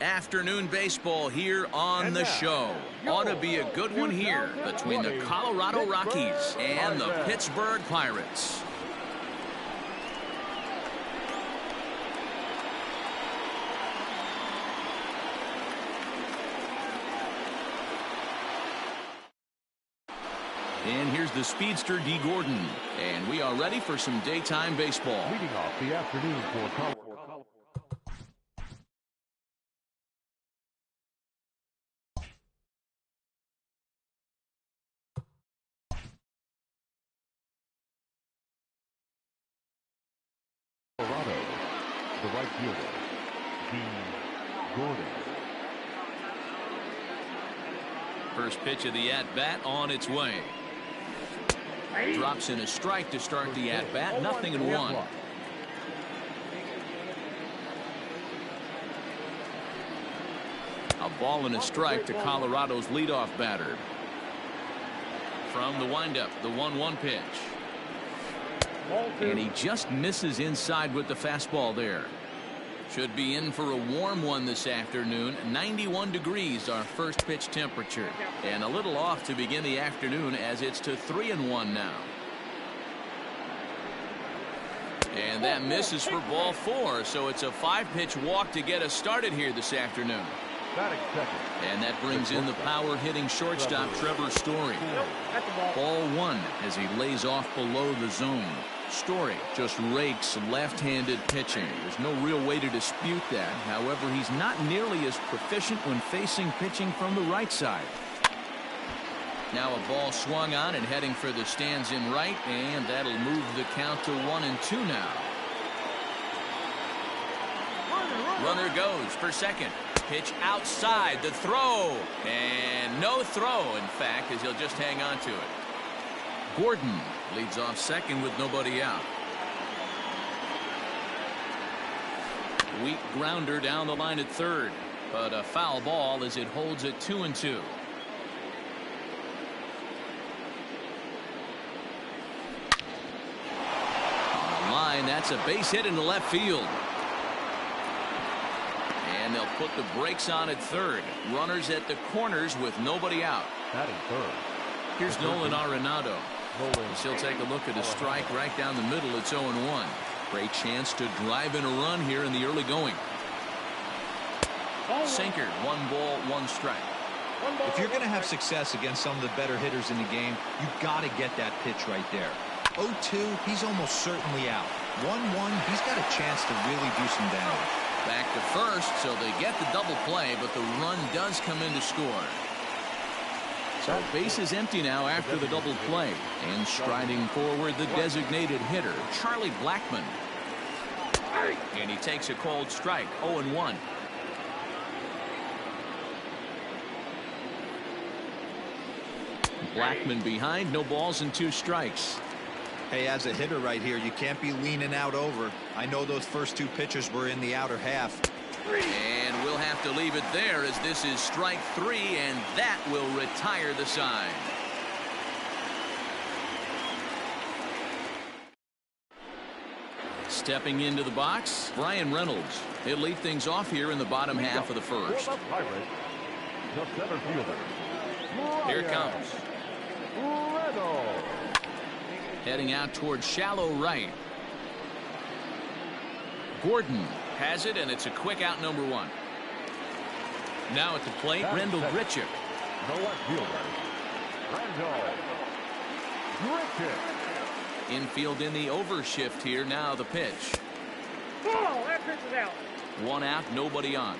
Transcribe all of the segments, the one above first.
Afternoon baseball here on the show. Ought to be a good one here between the Colorado Rockies and the Pittsburgh Pirates. And here's the speedster D. Gordon. And we are ready for some daytime baseball. Leading off the afternoon for Colorado. The right fielder, D. Gordon. First pitch of the at-bat on its way. Drops in a strike to start the at-bat. 0-1. A ball and a strike to Colorado's leadoff batter. From the windup, the 1-1 pitch. And he just misses inside with the fastball there. Should be in for a warm one this afternoon. 91 degrees our first pitch temperature. And a little off to begin the afternoon as it's to 3-1 now. And that misses for ball 4. So it's a 5-pitch walk to get us started here this afternoon. And that brings in the power-hitting shortstop Trevor Story. Ball 1 as he lays off below the zone. Story just rakes left-handed pitching. There's no real way to dispute that. However, he's not nearly as proficient when facing pitching from the right side. Now a ball swung on and heading for the stands in right, and that'll move the count to 1-2 now. Runner goes for second. Pitch outside, the throw, and no throw, in fact, as he'll just hang on to it. Gordon leads off second with nobody out. Weak grounder down the line at third, but a foul ball as it holds at 2-2. On the line, that's a base hit into left field. And they'll put the brakes on at third. Runners at the corners with nobody out. Batting third. Here's Nolan Arenado. He'll take a look at a strike right down the middle. It's 0-1. Great chance to drive in a run here in the early going. Sinker, 1 ball, 1 strike. If you're going to have success against some of the better hitters in the game, you've got to get that pitch right there. 0-2, he's almost certainly out. 1-1, he's got a chance to really do some damage. Back to first, so they get the double play, but the run does come in to score. So base is empty now after the double play. And striding forward, the designated hitter, Charlie Blackmon. And he takes a cold strike, 0-1. Blackmon behind, no balls and 2 strikes. Hey, as a hitter right here, you can't be leaning out over. I know those first 2 pitches were in the outer half. And we'll have to leave it there as this is strike 3, and that will retire the side. Stepping into the box, Brian Reynolds. He'll lead things off here in the bottom half of the first. Here it comes. Heading out towards shallow right. Gordon has it, and it's a quick out, number 1. Now at the plate, Rendell Grichuk. The left fielder, Rendell Grichuk. Infield in the overshift here. Now the pitch. Oh, that pitch is out. 1 out, nobody on.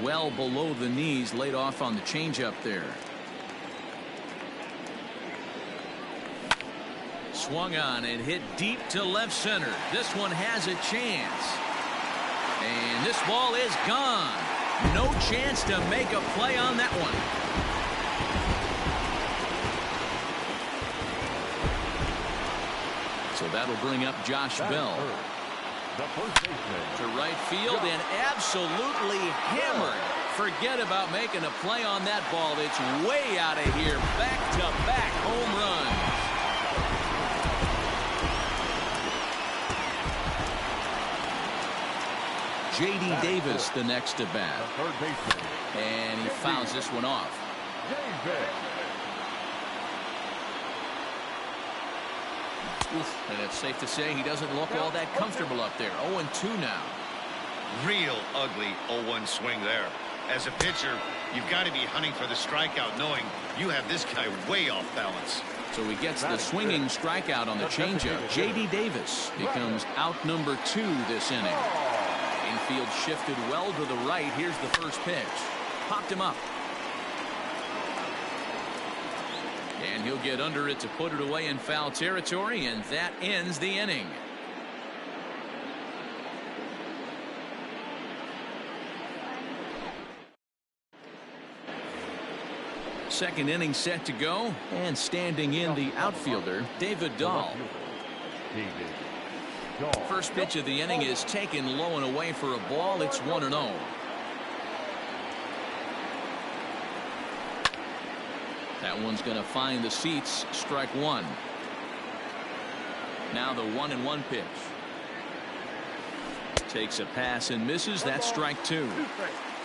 Well below the knees, laid off on the changeup there. Swung on and hit deep to left center. This one has a chance. And this ball is gone. No chance to make a play on that one. So that'll bring up Josh Bell. To right field and absolutely hammered. Forget about making a play on that ball. It's way out of here. Back-to-back home runs. J.D. Davis the next to bat. Third baseman. And he fouls this one off. Oof, and it's safe to say he doesn't look all that comfortable up there. 0-2 now. Real ugly 0-1 swing there. As a pitcher, you've got to be hunting for the strikeout, knowing you have this guy way off balance. So he gets the swinging strikeout on the changeup. J.D. Davis becomes out number 2 this inning. Infield shifted well to the right. Here's the first pitch. Popped him up. And he'll get under it to put it away in foul territory, and that ends the inning. Second inning set to go, and standing in the outfielder, David Dahl. First pitch of the inning is taken low and away for a ball. It's 1-0. That one's going to find the seats. Strike one. Now the 1-1 pitch. Takes a pass and misses. That's strike two.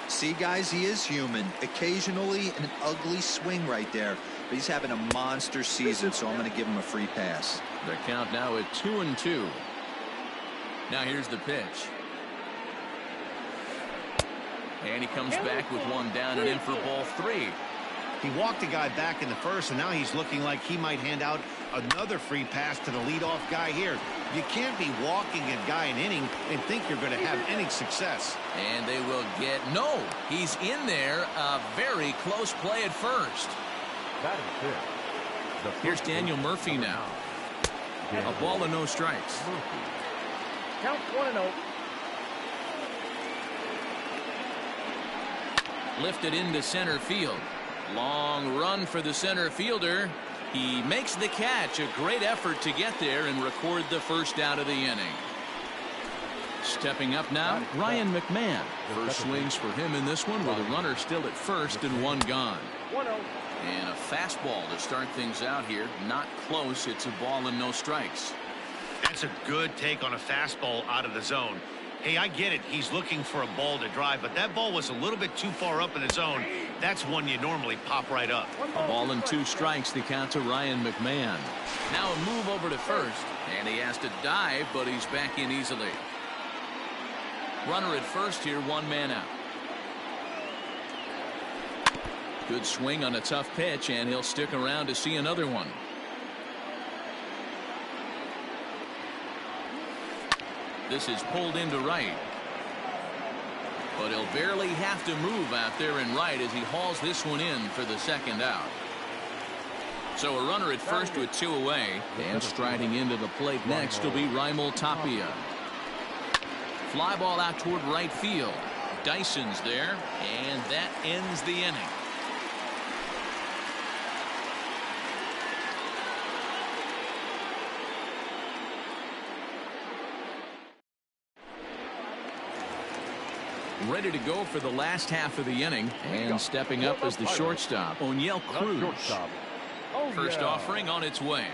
See, guys, he is human. Occasionally an ugly swing right there, but he's having a monster season, so I'm going to give him a free pass. The count now at 2-2. Now here's the pitch. And he comes back with one down and in for ball 3. He walked a guy back in the first, and now he's looking like he might hand out another free pass to the leadoff guy here. You can't be walking a guy an inning and think you're going to have any success. And they will get no. He's in there. A very close play at first. That is it. Here's Daniel Murphy now. A ball and no strikes. Count 1-0. Lifted into center field. Long run for the center fielder. He makes the catch. A great effort to get there and record the first out of the inning. Stepping up now, Ryan McMahon. First swings for him in this one with a runner still at first and one gone. 1-0. And a fastball to start things out here. Not close. It's a ball and no strikes. That's a good take on a fastball out of the zone. Hey, I get it. He's looking for a ball to drive, but that ball was a little bit too far up in the zone. That's one you normally pop right up. A ball and 2 strikes, the count to Ryan McMahon. Now a move over to first, and he has to dive, but he's back in easily. Runner at first here, 1 man out. Good swing on a tough pitch, and he'll stick around to see another one. This is pulled into right. But he'll barely have to move out there in right as he hauls this one in for the second out. So a runner at first with 2 away. And striding into the plate next will be Raimel Tapia. Fly ball out toward right field. Dyson's there, and that ends the inning. Ready to go for the last half of the inning, and stepping up as the shortstop, O'Neill Cruz. First offering on its way.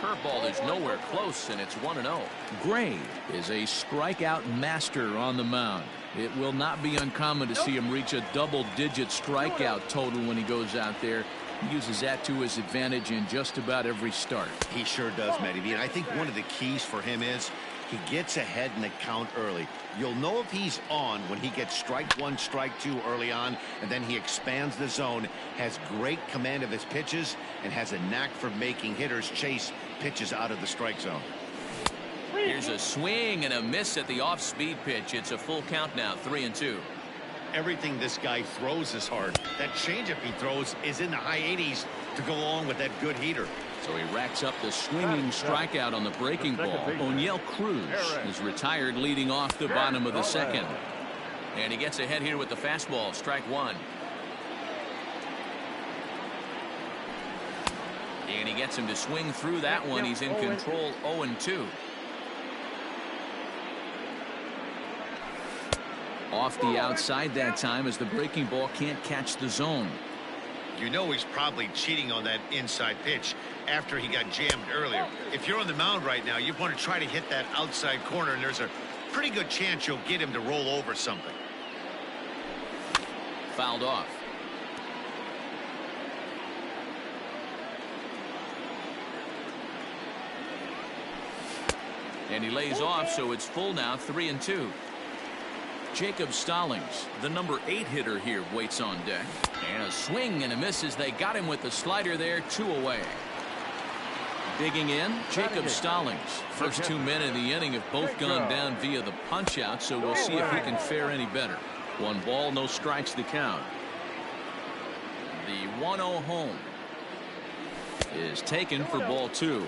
Curveball is nowhere close, and it's 1-0. Gray is a strikeout master on the mound. It will not be uncommon to see him reach a double-digit strikeout total when he goes out there. He uses that to his advantage in just about every start. He sure does, Matty V. And I think one of the keys for him is he gets ahead in the count early. You'll know if he's on when he gets strike 1, strike 2 early on, and then he expands the zone, has great command of his pitches, and has a knack for making hitters chase pitches out of the strike zone. Here's a swing and a miss at the off-speed pitch. It's a full count now, 3-2. Everything this guy throws is hard. That changeup he throws is in the high 80s to go along with that good heater. So he racks up the swinging strikeout on the breaking ball. O'Neill Cruz is retired leading off the bottom of the second. And he gets ahead here with the fastball. Strike 1. And he gets him to swing through that one. He's in control, 0-2. Off the outside that time as the breaking ball can't catch the zone. You know he's probably cheating on that inside pitch after he got jammed earlier. If you're on the mound right now, you want to try to hit that outside corner, and there's a pretty good chance you'll get him to roll over something. Fouled off. And he lays off, so it's full now, 3-2. Jacob Stallings, the number 8 hitter here, waits on deck. And a swing and a miss as they got him with the slider there, 2 away. Digging in, Jacob Stallings. First 2 men in the inning have both gone down via the punch out, so we'll see if he can fare any better. 1 ball, no strikes the count. The 1-0 home is taken for ball 2.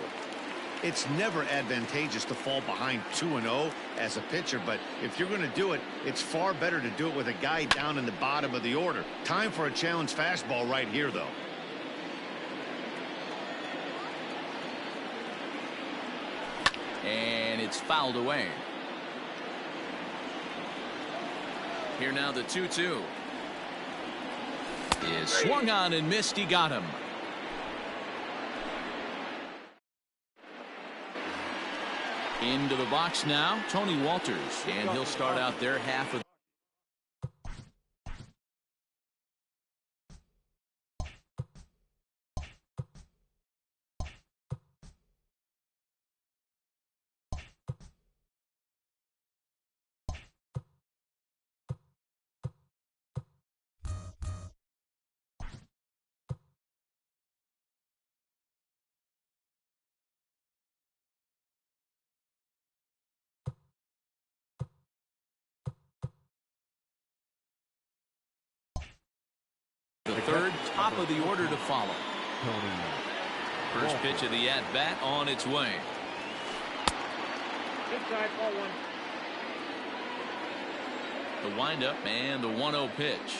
It's never advantageous to fall behind 2-0 as a pitcher, but if you're going to do it, it's far better to do it with a guy down in the bottom of the order. Time for a challenge fastball right here, though. And it's fouled away. Here now the 2-2. Is swung on and missed. He got him. Into the box now, Tony Walters, and he'll start out their half of the third, top of the order to follow. First pitch of the at-bat on its way. Inside, ball 1. The windup and the 1-0 pitch.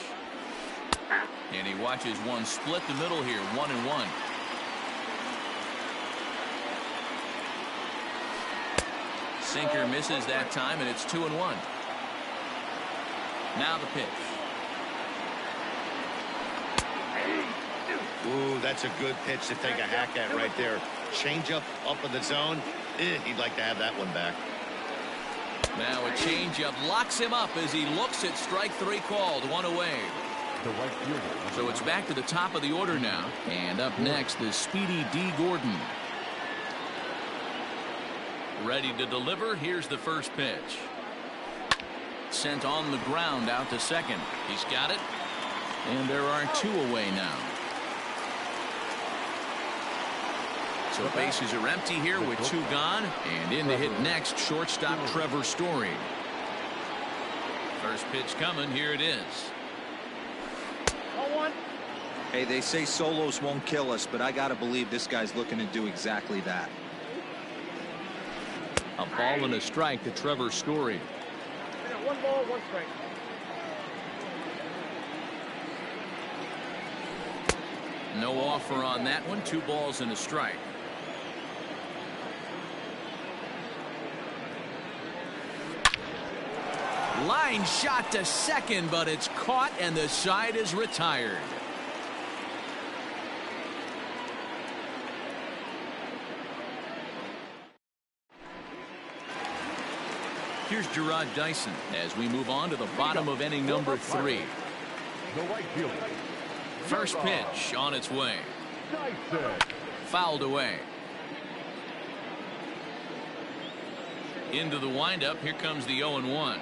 And he watches one split the middle here, 1-1. Sinker misses that time, and it's 2-1. Now the pitch. Ooh, that's a good pitch to take a hack at right there. Changeup up in the zone. He'd like to have that one back. Now a changeup locks him up as he looks at strike 3 called, 1 away. So it's back to the top of the order now. And up next, the speedy D. Gordon. Ready to deliver. Here's the first pitch. Sent on the ground out to second. He's got it. And there are 2 away now. So bases are empty here with 2 gone. And in to hit next, shortstop Trevor Story. First pitch coming. Here it is. Hey, they say solos won't kill us, but I got to believe this guy's looking to do exactly that. A ball and a strike to Trevor Story. 1 ball, 1 strike. No offer on that one. 2 balls and a strike. Line shot to second, but it's caught and the side is retired. Here's Gerard Dyson as we move on to the bottom of inning number 3. First pitch on its way. Fouled away. Into the windup. Here comes the 0-1.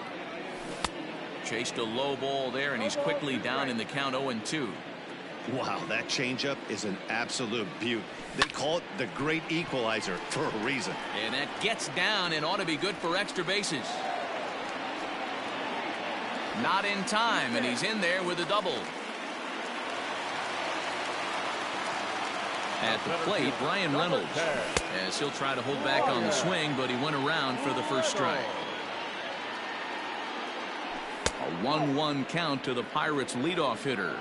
Chased a low ball there, and he's quickly down in the count, 0-2. Wow, that changeup is an absolute beaut. They call it the great equalizer for a reason. And that gets down and ought to be good for extra bases. Not in time, and he's in there with a double. At the plate, Brian Reynolds, as he'll try to hold back on the swing, but he went around for the first strike. A 1-1 count to the Pirates' leadoff hitter.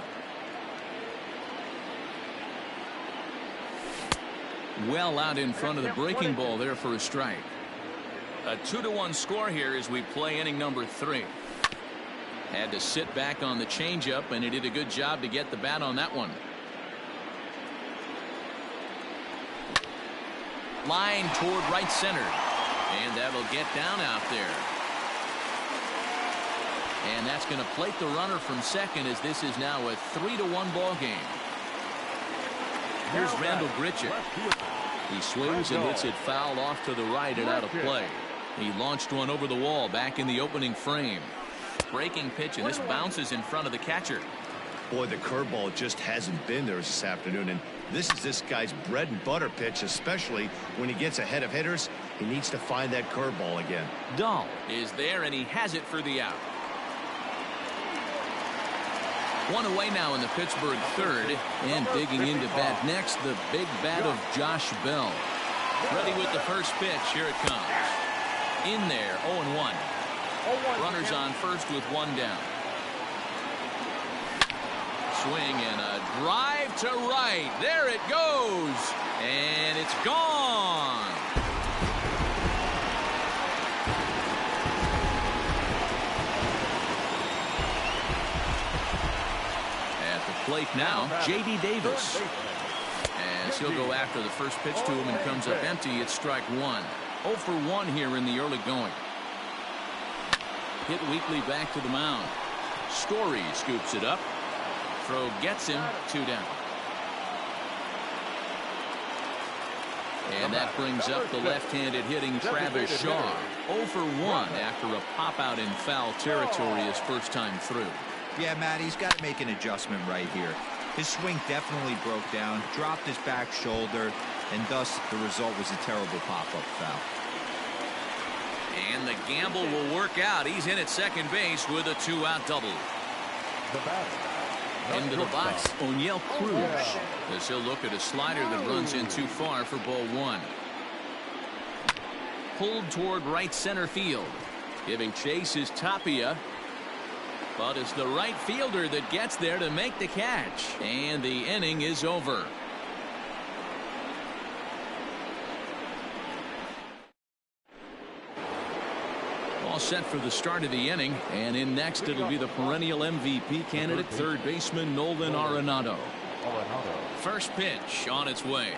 Well out in front of the breaking ball there for a strike. A 2-1 score here as we play inning number 3. Had to sit back on the changeup, and he did a good job to get the bat on that one. Line toward right center, and that'll get down out there. And that's going to plate the runner from second as this is now a 3-1 ball game. Here's Randall Grichuk. He swings and hits it foul off to the right and out of play. He launched one over the wall back in the opening frame. Breaking pitch, and this bounces in front of the catcher. Boy, the curveball just hasn't been there this afternoon, and this is this guy's bread and butter pitch, especially when he gets ahead of hitters. He needs to find that curveball again. Dahl is there, and he has it for the out. One away now in the Pittsburgh third, and digging into bat next, the big bat of Josh Bell. Ready with the first pitch. Here it comes. In there, 0-1. Runners on first with one down. Swing and a drive to right. There it goes. And it's gone. At the plate now, J.D. Davis. As he'll go after the first pitch to him and comes up empty, it's strike one. 0 for 1 here in the early going. Hit weakly back to the mound. Story scoops it up. Throw gets him, 2 down. And that brings up the left-handed hitting Travis Shaw. 0 for 1 after a pop-out in foul territory his first time through. Yeah, Matt, he's got to make an adjustment right here. His swing definitely broke down, dropped his back shoulder, and thus the result was a terrible pop-up foul. And the gamble will work out. He's in at second base with a 2-out double. Into the box, O'Neill Cruz. As he'll look at a slider that runs in too far for ball one. Pulled toward right center field. Giving chase is Tapia. But it's the right fielder that gets there to make the catch. And the inning is over. All set for the start of the inning, and in next it'll be the perennial MVP candidate, third baseman Nolan Arenado. First pitch on its way.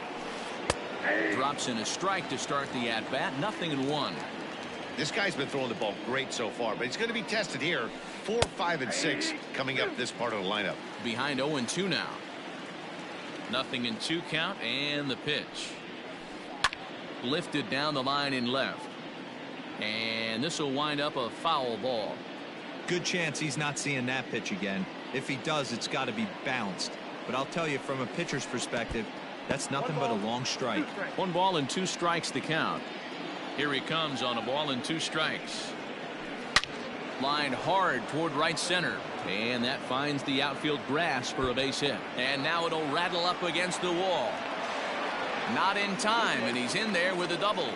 Drops in a strike to start the at-bat. 0-1. This guy's been throwing the ball great so far, but he's going to be tested here. 4, 5, and 6 coming up this part of the lineup. Behind 0-2 now. 0-2 count, and the pitch. Lifted down the line in left. And this will wind up a foul ball. Good chance he's not seeing that pitch again. If he does, it's got to be bounced. But I'll tell you, from a pitcher's perspective, that's nothing but a long strike. 1 ball and 2 strikes the count. Here he comes on a ball and 2 strikes. Lined hard toward right center. And that finds the outfield grass for a base hit. And now it'll rattle up against the wall. Not in time, and he's in there with a double.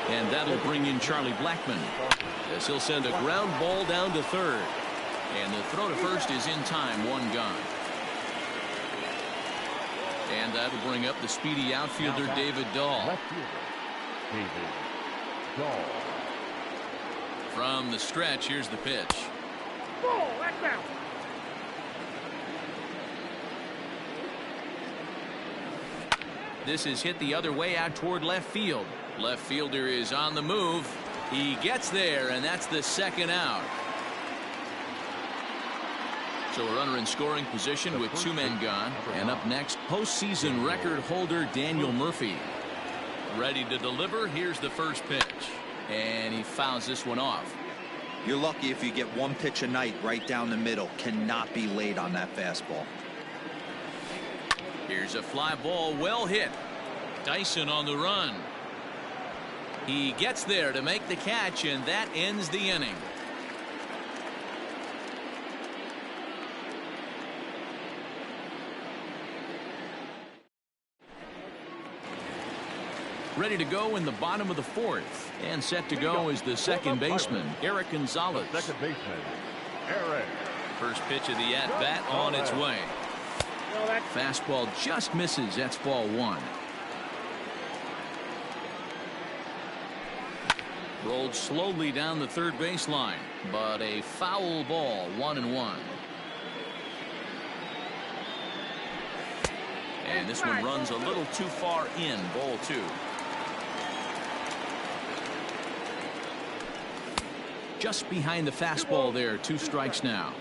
And that'll bring in Charlie Blackmon, as he'll send a ground ball down to third. And the throw to first is in time, 1 gone. And that'll bring up the speedy outfielder David Dahl. From the stretch, here's the pitch. This is hit the other way out toward left field. Left fielder is on the move. He gets there, and that's the 2nd out. So a runner in scoring position with 2 men gone. And up next, postseason record holder Daniel Murphy. Ready to deliver. Here's the first pitch. And he fouls this one off. You're lucky if you get 1 pitch a night right down the middle. Cannot be late on that fastball. Here's a fly ball, well hit. Dyson on the run. He gets there to make the catch, and that ends the inning. Ready to go in the bottom of the 4th, and set to go is the second baseman, Eric Gonzalez. Second baseman, Eric. First pitch of the at-bat on its way. Fastball just misses. That's ball 1. Rolled slowly down the third baseline, but a foul ball, 1-1. And this one runs a little too far in, ball 2. Just behind the fastball there. 2 strikes now.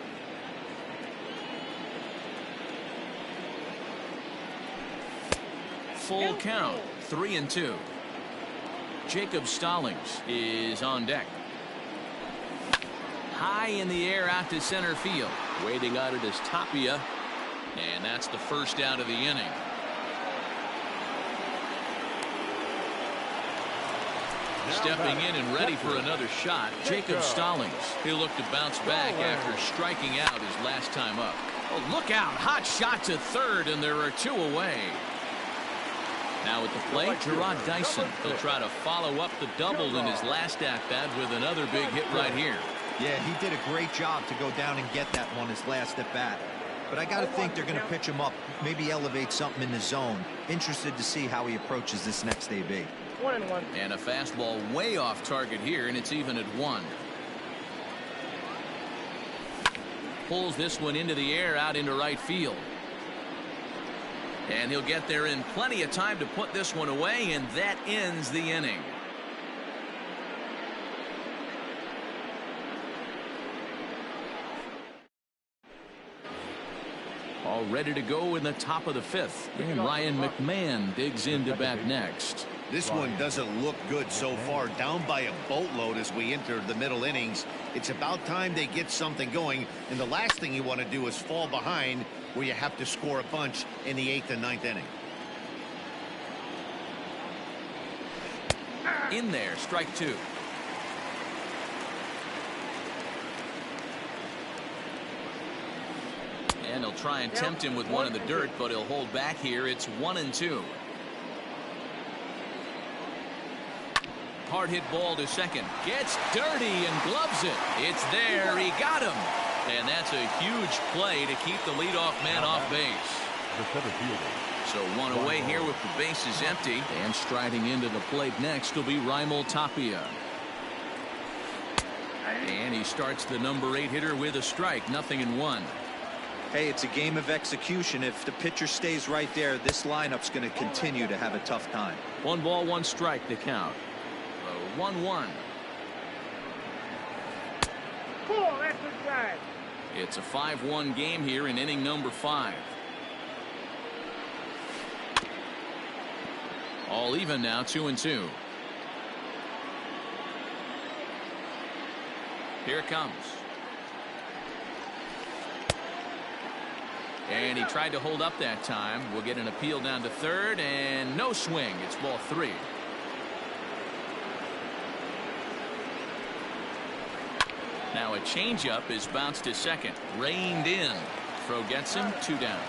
Full count. 3-2. Jacob Stallings is on deck. High in the air out to center field. Waiting on it is Tapia. And that's the first out of the inning. Stepping in and ready for another shot, Jacob Stallings. He'll look to bounce back after striking out his last time up. Oh, look out. Hot shot to third, and there are 2 away. Now at the plate, Gerard Dyson. He'll try to follow up the double in his last at-bat with another big hit right here. Yeah, he did a great job to go down and get that one his last at-bat. But I got to think they're going to pitch him up, maybe elevate something in the zone. Interested to see how he approaches this next AB. 1-1. And a fastball way off target here, and it's even at 1. Pulls this one into the air out into right field. And he'll get there in plenty of time to put this one away, and that ends the inning. All ready to go in the top of the 5th. And Ryan McMahon digs in to bat next. This one doesn't look good so far. Down by a boatload as we enter the middle innings. It's about time they get something going. And the last thing you want to do is fall behind where you have to score a bunch in the 8th and 9th inning. In there, strike 2. And he'll try and tempt him with one in the dirt, but he'll hold back here. It's 1-2. Hard hit ball to second. Gets dirty and gloves it. It's there. He got him. And that's a huge play to keep the leadoff man off base. So 1 away here with the bases empty. And striding into the plate next will be Raimel Tapia. And he starts the number 8 hitter with a strike. 0-1. Hey, it's a game of execution. If the pitcher stays right there, this lineup's going to continue to have a tough time. 1 ball, 1 strike to count. 1-1. Cool, that's the drive. It's a 5-1 game here in inning number 5. All even now, 2-2. Here it comes. And he tried to hold up that time. We'll get an appeal down to third, and no swing. It's ball 3. Now a changeup is bounced to second. Reined in. Throw gets him. 2 down.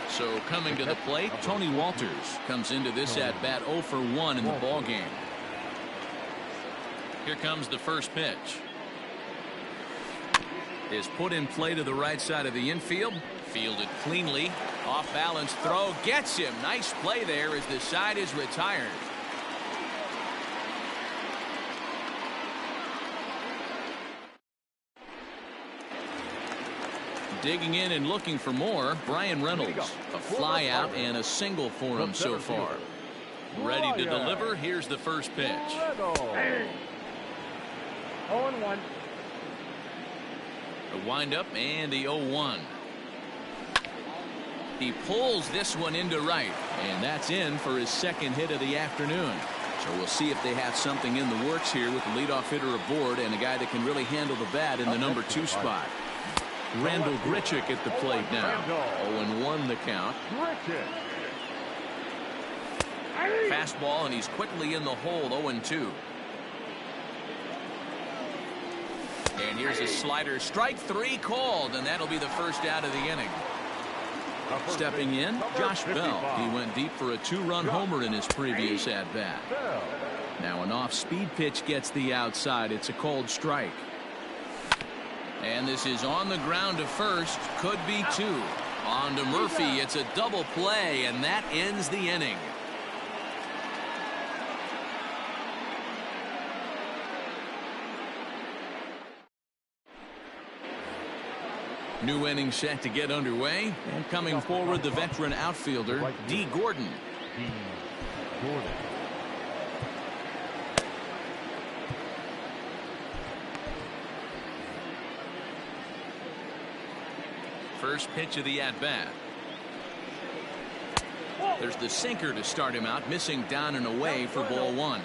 So coming to the plate, Tony Walters comes into this at bat 0 for 1 in the ball game. Here comes the first pitch. Is put in play to the right side of the infield. Fielded cleanly. Off balance throw gets him. Nice play there as the side is retired. Digging in and looking for more, Brian Reynolds. A fly out and a single for him so far. Ready to deliver. Here's the first pitch. 0-1. The windup and the 0-1. He pulls this one into right, and that's in for his second hit of the afternoon. So we'll see if they have something in the works here with the leadoff hitter aboard and a guy that can really handle the bat in the number 2 spot. Randall Grichuk at the plate now. 0-1 the count. Fastball, and he's quickly in the hole. 0-2. And here's a slider. Strike 3 called, and that'll be the first out of the inning. Stepping in, Josh Bell. He went deep for a 2-run homer in his previous at-bat. Now an off-speed pitch gets the outside. It's a called strike. And this is on the ground to first. Could be 2. On to Murphy. It's a double play, and that ends the inning. New inning set to get underway. And coming forward, the veteran outfielder, D. Gordon. First pitch of the at-bat. There's the sinker to start him out, missing down and away for ball one.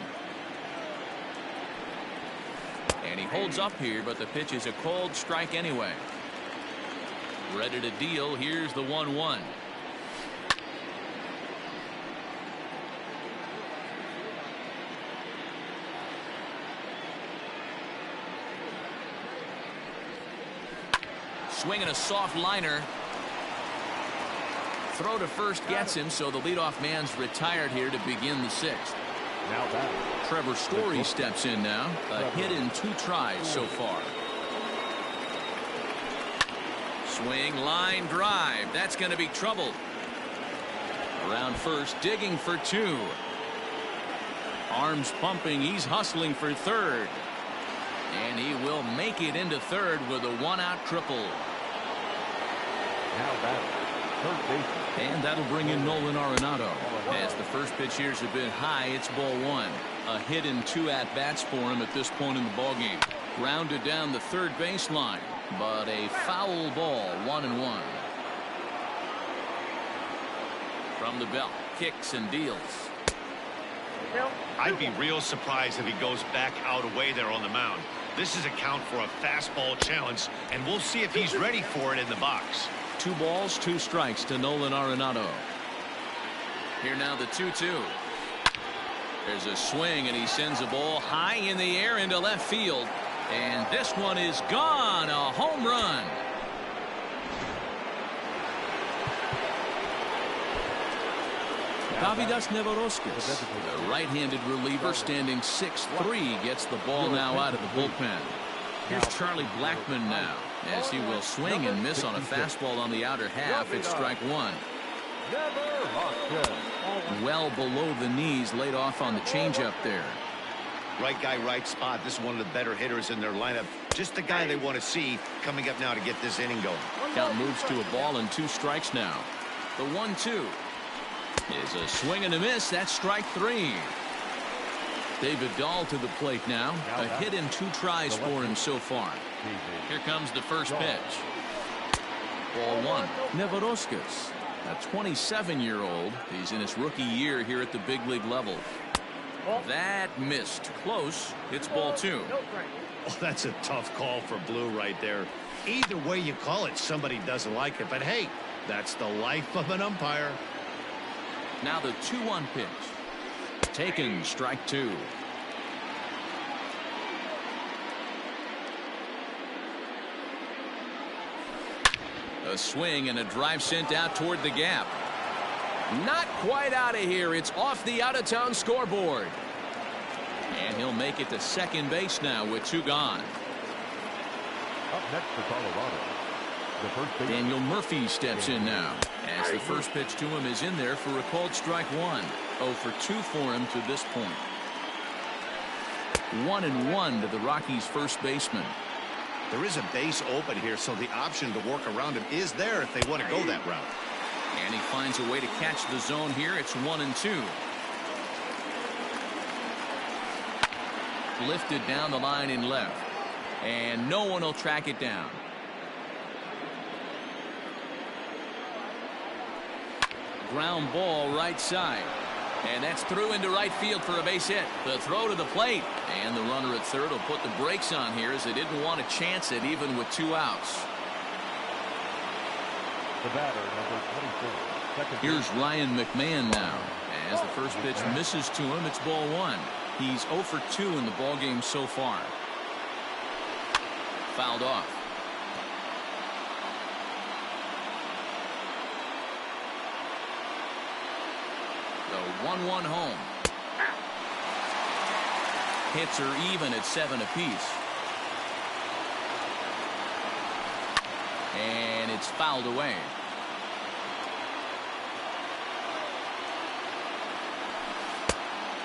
And he holds up here, but the pitch is a cold strike anyway. Ready to deal. Here's the 1-1. Swinging a soft liner. Throw to first gets him, so the leadoff man's retired here to begin the sixth. Now that Trevor Story steps in now. A hit in 2 tries so far. Swing, line, drive. That's going to be trouble. Around first, digging for 2. Arms pumping. He's hustling for third. And he will make it into third with a 1-out triple. Now that third base. And that'll bring in Nolan Arenado. As the first pitch here's a bit high, it's ball 1. A hit in 2 at-bats for him at this point in the ballgame. Grounded down the third baseline, but a foul ball, 1-1. From the belt, kicks and deals. I'd be real surprised if he goes back out away there on the mound. This is a count for a fastball challenge, and we'll see if he's ready for it in the box. 2 balls, 2 strikes to Nolan Arenado. Here now the 2-2. There's a swing, and he sends a ball high in the air into left field. And this one is gone. A home run. Davidas Nevoroskis, the right-handed reliever, standing 6'3", gets the ball now out of the bullpen. Here's Charlie Blackmon now, as he will swing and miss on a fastball on the outer half. It's strike 1. Well below the knees, laid off on the changeup there. Right guy, right spot. This is one of the better hitters in their lineup. Just the guy they want to see coming up now to get this inning going. Count moves to a ball and 2 strikes now. The 1-2 is a swing and a miss. That's strike 3. David Dahl to the plate now. A hit in 2 tries for him so far. Here comes the first pitch. Ball 1. Nevoroskis, a 27-year-old. He's in his rookie year here at the big league level. That missed close. It's ball 2. Oh, that's a tough call for Blue right there. Either way you call it, somebody doesn't like it. But hey, that's the life of an umpire. Now the 2-1 pitch. Taken, strike 2. A swing and a drive sent out toward the gap. Not quite out of here. It's off the out-of-town scoreboard. And he'll make it to second base now with 2 gone. Up next for Colorado, the first base. Daniel Murphy steps in now, as the first pitch to him is in there for a called strike 1. 0 for 2 for him to this point. 1-1 to the Rockies' first baseman. There is a base open here, so the option to work around him is there if they want to go that route. And he finds a way to catch the zone here. It's 1-2. Lifted down the line in left. And no one will track it down. Ground ball right side. And that's through into right field for a base hit. The throw to the plate. And the runner at third will put the brakes on here as they didn't want to chance it even with 2 outs. The batter, number 24. Here's Ryan McMahon now. As the first pitch misses to him, it's ball 1. He's 0 for 2 in the ballgame so far. Fouled off. The 1-1 home. Hits are even at 7 apiece. And it's fouled away.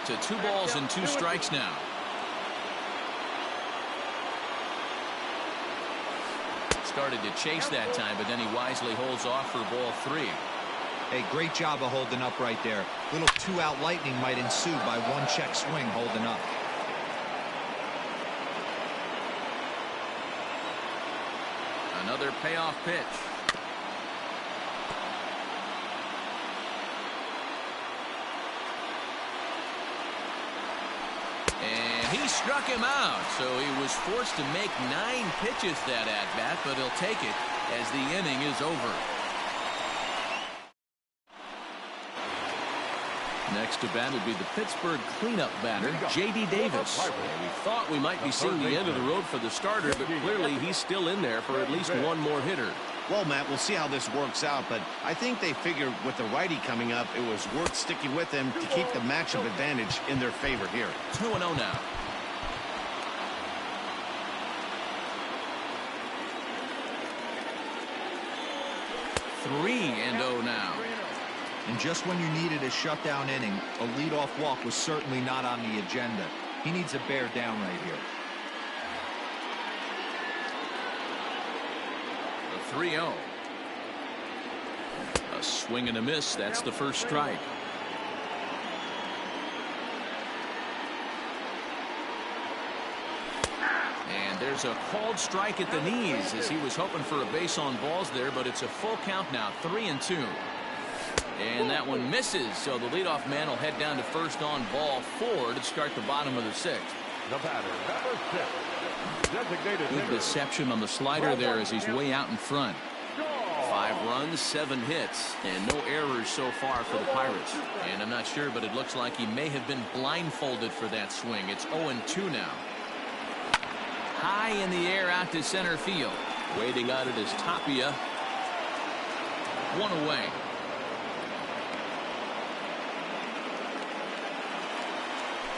To 2 balls and 2 strikes now. Started to chase that time, but then he wisely holds off for ball 3. Hey, great job of holding up right there. Little 2-out lightning might ensue by 1 check swing holding up. Another payoff pitch. He struck him out, so he was forced to make 9 pitches that at-bat, but he'll take it as the inning is over. Next to bat would be the Pittsburgh cleanup batter, J.D. Davis. We thought we might be seeing the end of the road for the starter, but clearly he's still in there for at least one more hitter. Well, Matt, we'll see how this works out, but I think they figured with the righty coming up, it was worth sticking with him to keep the matchup advantage in their favor here. 2-0 now. Three and 0 now. And just when you needed a shutdown inning, a leadoff walk was certainly not on the agenda. He needs to bear down right here. A 3-0. A swing and a miss. That's the first strike. And there's a called strike at the knees as he was hoping for a base on balls there, but it's a full count now, 3-2. And that one misses, so the leadoff man will head down to first on ball 4 to start the bottom of the 6th. The batter, number 6. Designated Good deception on the slider there as he's way out in front. 5 runs, 7 hits, and no errors so far for the Pirates. And I'm not sure, but it looks like he may have been blindfolded for that swing. It's 0-2 now. High in the air out to center field. Waiting on it is Tapia. 1 away.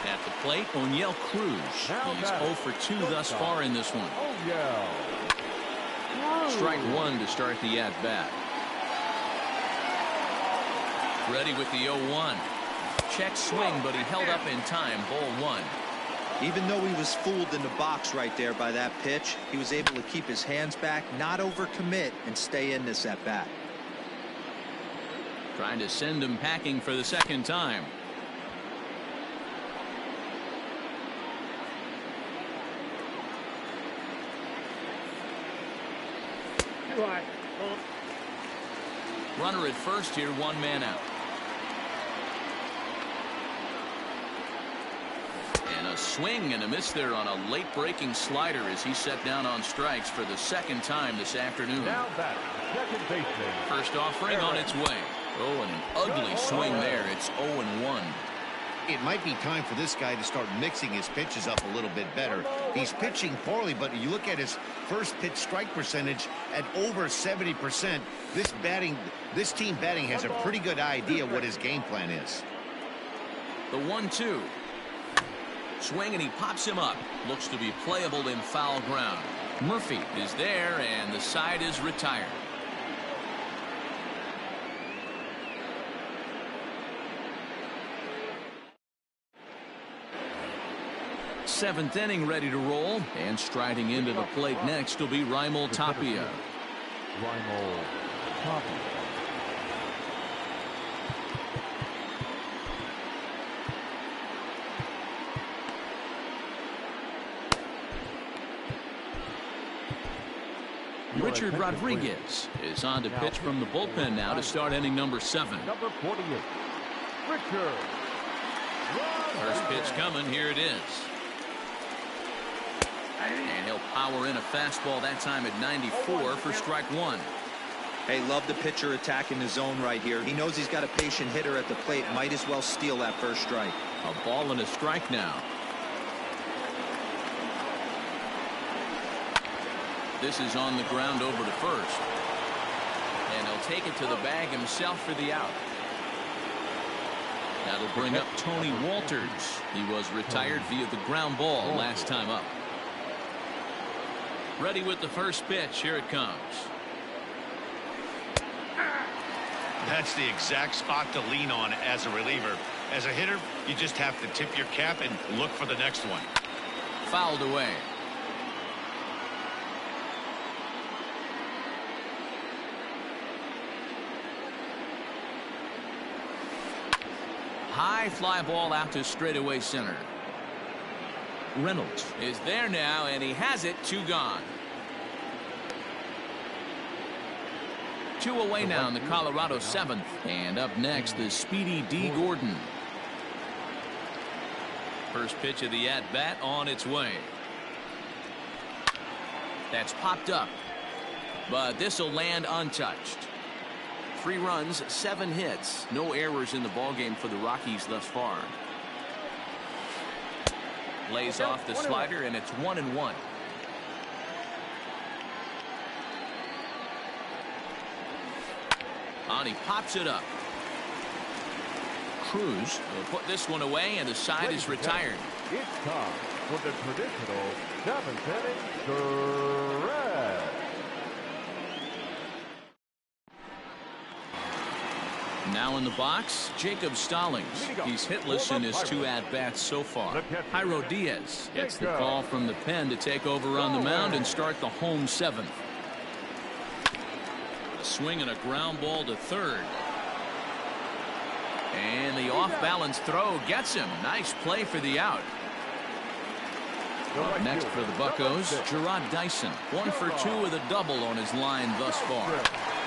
At the plate, O'Neill Cruz. He's 0 for 2 thus far in this one. Strike 1 to start the at-bat. Ready with the 0-1. Check swing, but he held up in time. Ball 1. Even though he was fooled in the box right there by that pitch, he was able to keep his hands back, not overcommit, and stay in this at-bat. Trying to send him packing for the second time. Runner at first here, 1 man out. And a swing and a miss there on a late breaking slider as he set down on strikes for the second time this afternoon. Now batter, second baseman. First offering on its way. Oh, and an ugly swing there. It's 0-1. It might be time for this guy to start mixing his pitches up a little bit better. He's pitching poorly, but you look at his first pitch strike percentage at over 70%. This team batting has a pretty good idea what his game plan is. The 1-2. Swing and he pops him up. Looks to be playable in foul ground. Murphy is there and the side is retired. Seventh inning ready to roll, and striding into the plate next will be Raimel Tapia. Raimel Tapia. Richard Rodriguez is on to pitch from the bullpen now to start inning number 7. Number 48, Richard. First pitch coming. Here it is. And he'll power in a fastball that time at 94 for strike 1. Hey, love the pitcher attacking the zone right here. He knows he's got a patient hitter at the plate. Might as well steal that first strike. A ball and a strike now. This is on the ground over to first. And he'll take it to the bag himself for the out. That'll bring up Tony Walters. He was retired via the ground ball last time up. Ready with the first pitch. Here it comes. That's the exact spot to lean on as a reliever. As a hitter, you just have to tip your cap and look for the next one. Fouled away. High fly ball out to straightaway center. Reynolds is there now, and he has it. 2 gone. 2 away now in the Colorado 7th. And up next, the speedy D. Gordon. First pitch of the at-bat on its way. That's popped up, but this will land untouched. 3 runs, 7 hits, no errors in the ballgame for the Rockies thus far. Lays off the slider, and it's 1-1. On, he pops it up. Cruz will put this one away, and the side is retired. It's time for the traditional 7th inning stretch. Now in the box, Jacob Stallings. He's hitless in his 2 at-bats so far. Jairo Diaz gets the call from the pen to take over on the mound and start the home 7th. A swing and a ground ball to third. And the off-balance throw gets him. Nice play for the out. Up next for the Buccos, Gerard Dyson. 1 for 2 with a double on his line thus far.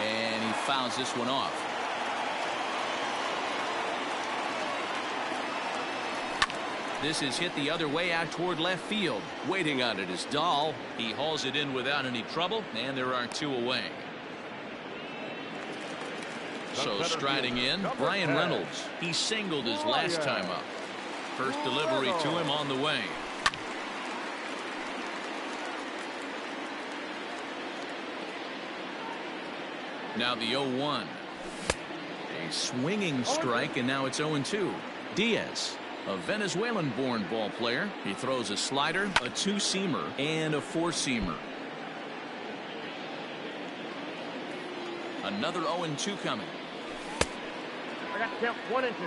And he fouls this one off. This is hit the other way out toward left field. Waiting on it is Dahl. He hauls it in without any trouble, and there are 2 away. So striding in, Brian Reynolds. He singled his last time up. First delivery to him on the way. Now the 0-1. A swinging strike, and now it's 0-2. Diaz, a Venezuelan-born ball player. He throws a slider, a 2-seamer, and a 4-seamer. Another 0-2 coming. I got to count 1 and 2.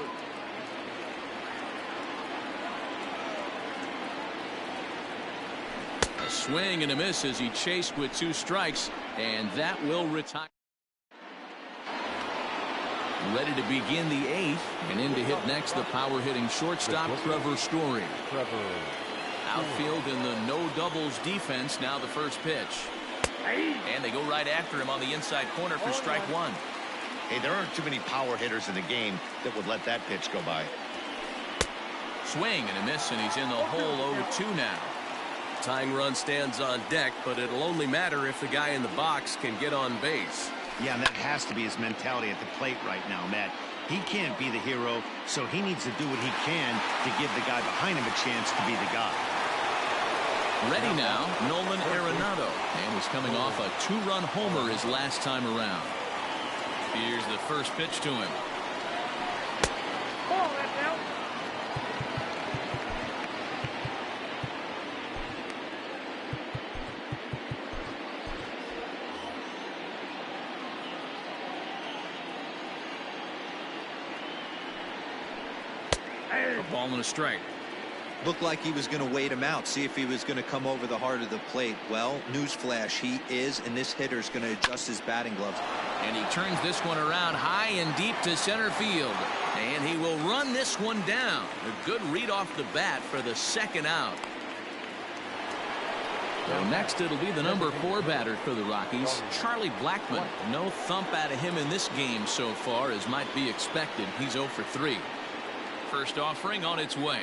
A swing and a miss as he chased with 2 strikes, and that will retire. Ready to begin the 8th, and in to hit next the power hitting shortstop Trevor Story. Outfield in the no doubles defense. Now the first pitch, and they go right after him on the inside corner for strike 1. Hey, there aren't too many power hitters in the game that would let that pitch go by. Swing and a miss, and he's in the hole. 0-2 now. Tying run stands on deck, but it'll only matter if the guy in the box can get on base. Yeah, and that has to be his mentality at the plate right now, Matt. He can't be the hero, so he needs to do what he can to give the guy behind him a chance to be the guy. Ready now, Nolan Arenado, and he's coming off a 2-run homer his last time around. Here's the first pitch to him. Ball, that's out. A ball and a strike. Looked like he was going to wait him out, see if he was going to come over the heart of the plate. Well, newsflash, he is, and this hitter's going to adjust his batting gloves. And he turns this one around high and deep to center field. And he will run this one down. A good read off the bat for the 2nd out. So next it'll be the number 4 batter for the Rockies, Charlie Blackmon. No thump out of him in this game so far, as might be expected. He's 0 for 3. First offering on its way.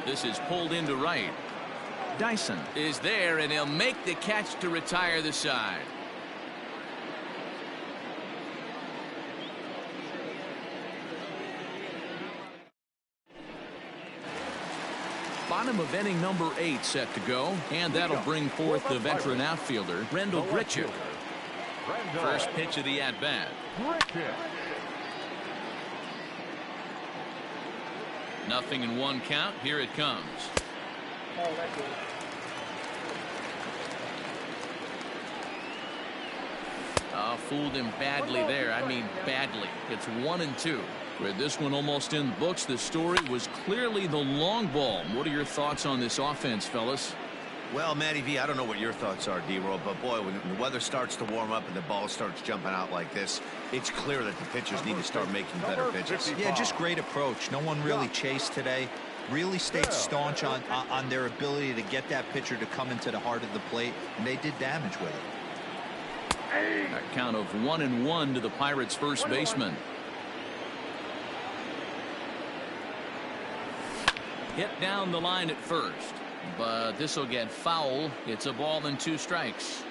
This is pulled into right. Dyson is there, and he'll make the catch to retire the side. Bottom of inning number 8 set to go, and that'll bring forth the veteran outfielder, Rendell Grichuk. First pitch of the at-bat. Nothing in 1 count. Here it comes. Fooled him badly there. I mean badly. It's 1-2. With this one almost in the books, the Story was clearly the long ball. What are your thoughts on this offense, fellas? Well, Matty V, I don't know what your thoughts are, D-Roll, but boy, when the weather starts to warm up and the ball starts jumping out like this, it's clear that the pitchers need to start making better pitches. Yeah, just great approach. No one really chased today. really stayed staunch on their ability to get that pitcher to come into the heart of the plate, and they did damage with it. A count of 1-1 to the Pirates' first baseman. Hit down the line at first, but this will get foul. It's a ball and 2 strikes.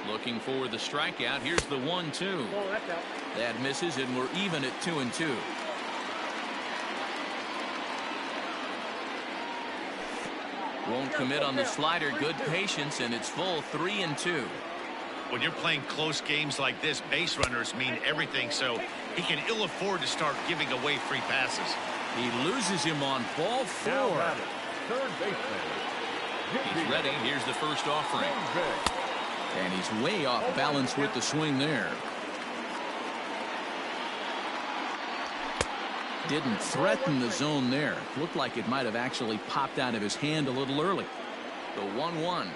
Looking for the strikeout. Here's the 1-2. That misses, and we're even at 2-2. Won't commit on the slider. Good patience, and it's full 3-2. When you're playing close games like this, base runners mean everything, so he can ill afford to start giving away free passes. He loses him on ball 4. Third baseman. He's ready. Here's the first offering. And he's way off balance with the swing there. Didn't threaten the zone there. Looked like it might have actually popped out of his hand a little early. The 1-1.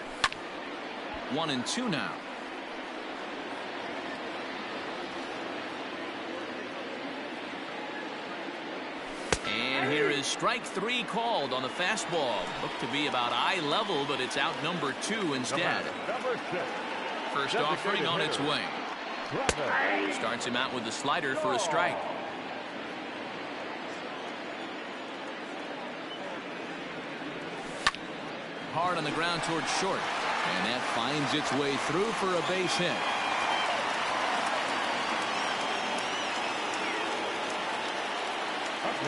1-2 now. And here is strike 3 called on the fastball. Looked to be about eye level, but it's out number 2 instead. First offering on its way. Starts him out with the slider for a strike. Hard on the ground towards short, and that finds its way through for a base hit.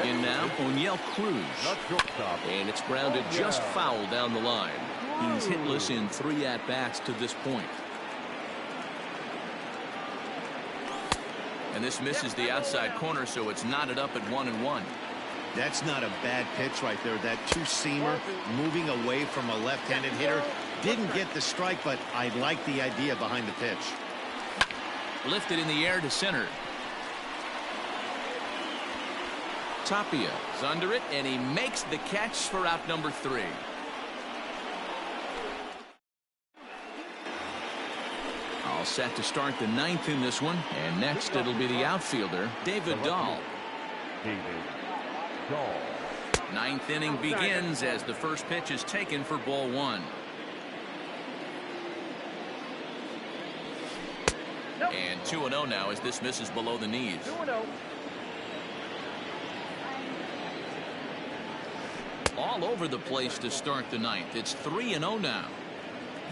In now, O'Neill Cruz. And it's grounded just foul down the line. He's hitless in 3 at-bats to this point. And this misses the outside corner, so it's knotted up at 1-1. That's not a bad pitch right there. That 2-seamer moving away from a left-handed hitter. Didn't get the strike, but I like the idea behind the pitch. Lifted in the air to center. Tapia is under it, and he makes the catch for out number 3. All set to start the 9th in this one, and next it'll be the outfielder, David Dahl. 9th inning begins as the first pitch is taken for ball 1. And 2-0 now as this misses below the knees. 2-0. All over the place to start the 9th. It's 3-0 now.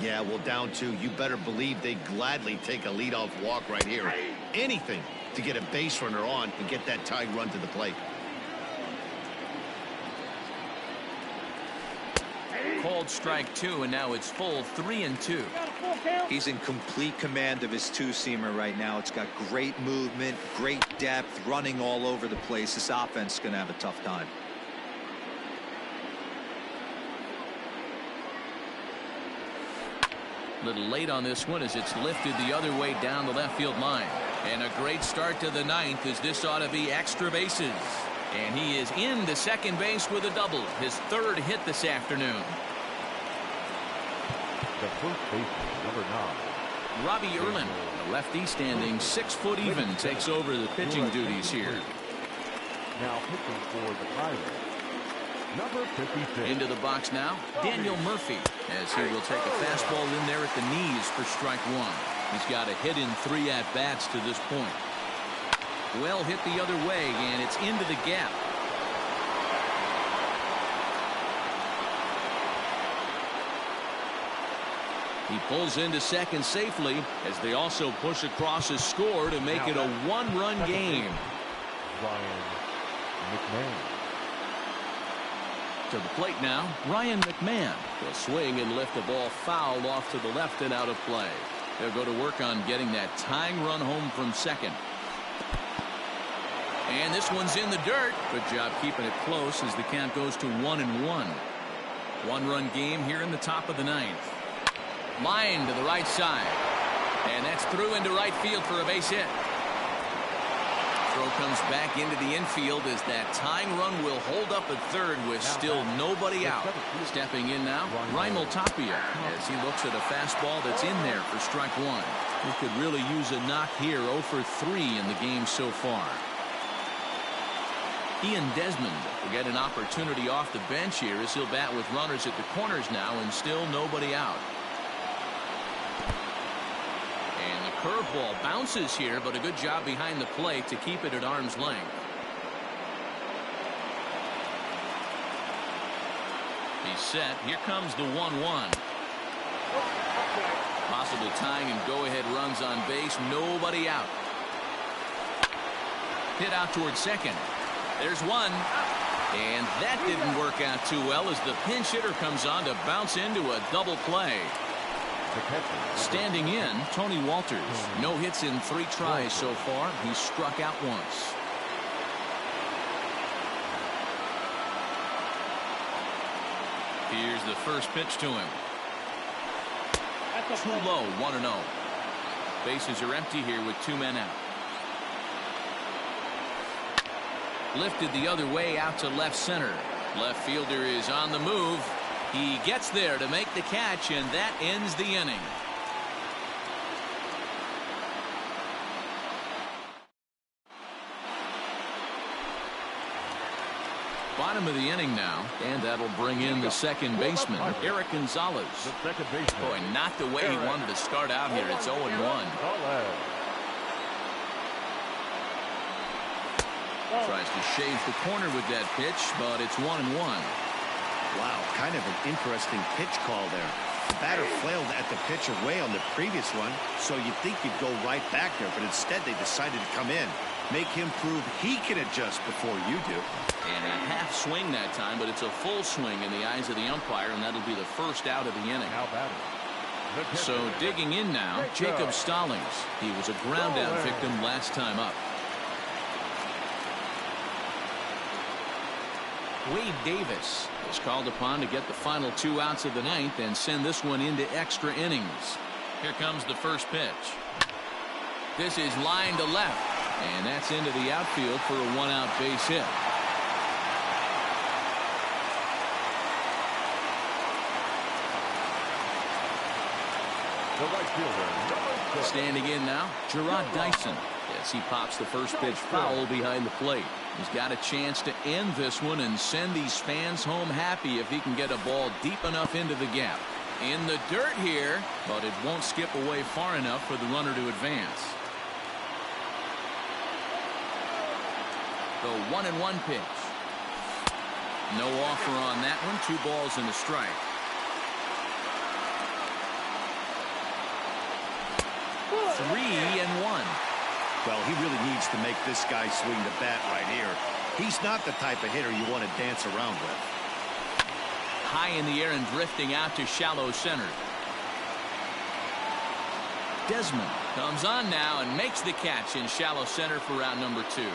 Yeah, well, down 2, you better believe they gladly take a leadoff walk right here. Anything to get a base runner on and get that tied run to the plate. Called strike 2, and now it's full 3-2. He's in complete command of his 2-seamer right now. It's got great movement, great depth, running all over the place. This offense is going to have a tough time. A little late on this one as it's lifted the other way down the left field line. And a great start to the 9th as this ought to be extra bases. And he is into second base with a double. His 3rd hit this afternoon. The first baseman, number 9. Robbie Erlin, the lefty standing 6 foot even, takes over the pitching duties here. Now pitching for the Pirates, number 56. Into the box now, Daniel Murphy, as he will take a fastball in there at the knees for strike 1. He's got a hit in 3 at-bats to this point. Well hit the other way, and it's into the gap. He pulls into second safely as they also push across a score to make it a 1-run game. Ryan McMahon. To the plate now, Ryan McMahon will swing and lift the ball foul off to the left and out of play. They'll go to work on getting that tying run home from second. And this one's in the dirt. Good job keeping it close as the count goes to 1-1. 1-run game here in the top of the 9th. Line to the right side. And that's through into right field for a base hit. Throw comes back into the infield as that tying run will hold up at third with still nobody out. Stepping in now, Raimel Tapia as he looks at a fastball that's in there for strike 1. He could really use a knock here. 0 for 3 in the game so far. Ian Desmond will get an opportunity off the bench here as he'll bat with runners at the corners now and still nobody out. And the curveball bounces here, but a good job behind the plate to keep it at arm's length. He's set. Here comes the 1-1. Possible tying and go-ahead runs on base. Nobody out. Hit out towards second. There's one. And that didn't work out too well as the pinch hitter comes on to bounce into a double play. Standing in, Tony Walters. No hits in 3 tries so far. He's struck out once. Here's the first pitch to him. Too low, 1-0. Bases are empty here with 2 men out. Lifted the other way out to left center. Left fielder is on the move. He gets there to make the catch, and that ends the inning. Bottom of the inning now, and that'll bring in the second baseman, Eric Gonzalez. Boy, not the way he wanted to start out here. It's 0-1. Tries to shave the corner with that pitch, but it's 1-1. Wow, kind of an interesting pitch call there. The batter flailed at the pitch away on the previous one, so you'd think you'd go right back there, but instead they decided to come in. Make him prove he can adjust before you do. And a half swing that time, but it's a full swing in the eyes of the umpire, and that'll be the first out of the inning. So digging in now, Jacob Stallings. He was a ground out victim last time up. Wade Davis is called upon to get the final 2 outs of the 9th and send this one into extra innings. Here comes the first pitch. This is line to left, and that's into the outfield for a 1-out base hit. The right fielder, standing in now, Gerard Dyson. As he pops the first pitch foul behind the plate. He's got a chance to end this one and send these fans home happy if he can get a ball deep enough into the gap. In the dirt here, but it won't skip away far enough for the runner to advance. The 1-1 pitch. No offer on that one. 2 balls and a strike. Three and 1. Well, he really needs to make this guy swing the bat right here. He's not the type of hitter you want to dance around with. High in the air and drifting out to shallow center. Desmond comes on now and makes the catch in shallow center for out number 2.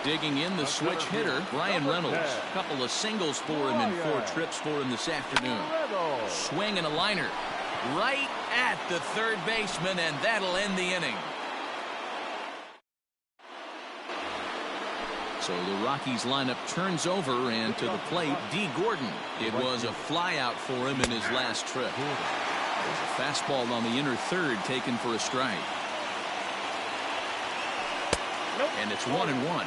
Digging in the switch hitter, Brian Reynolds. A couple of singles for him and 4 trips for him this afternoon. Swing and a liner right at the third baseman, and that'll end the inning. So the Rockies lineup turns over, and to the plate, D. Gordon. It was a flyout for him in his last trip. There's a fastball on the inner third taken for a strike. And it's 1-1. 1-0.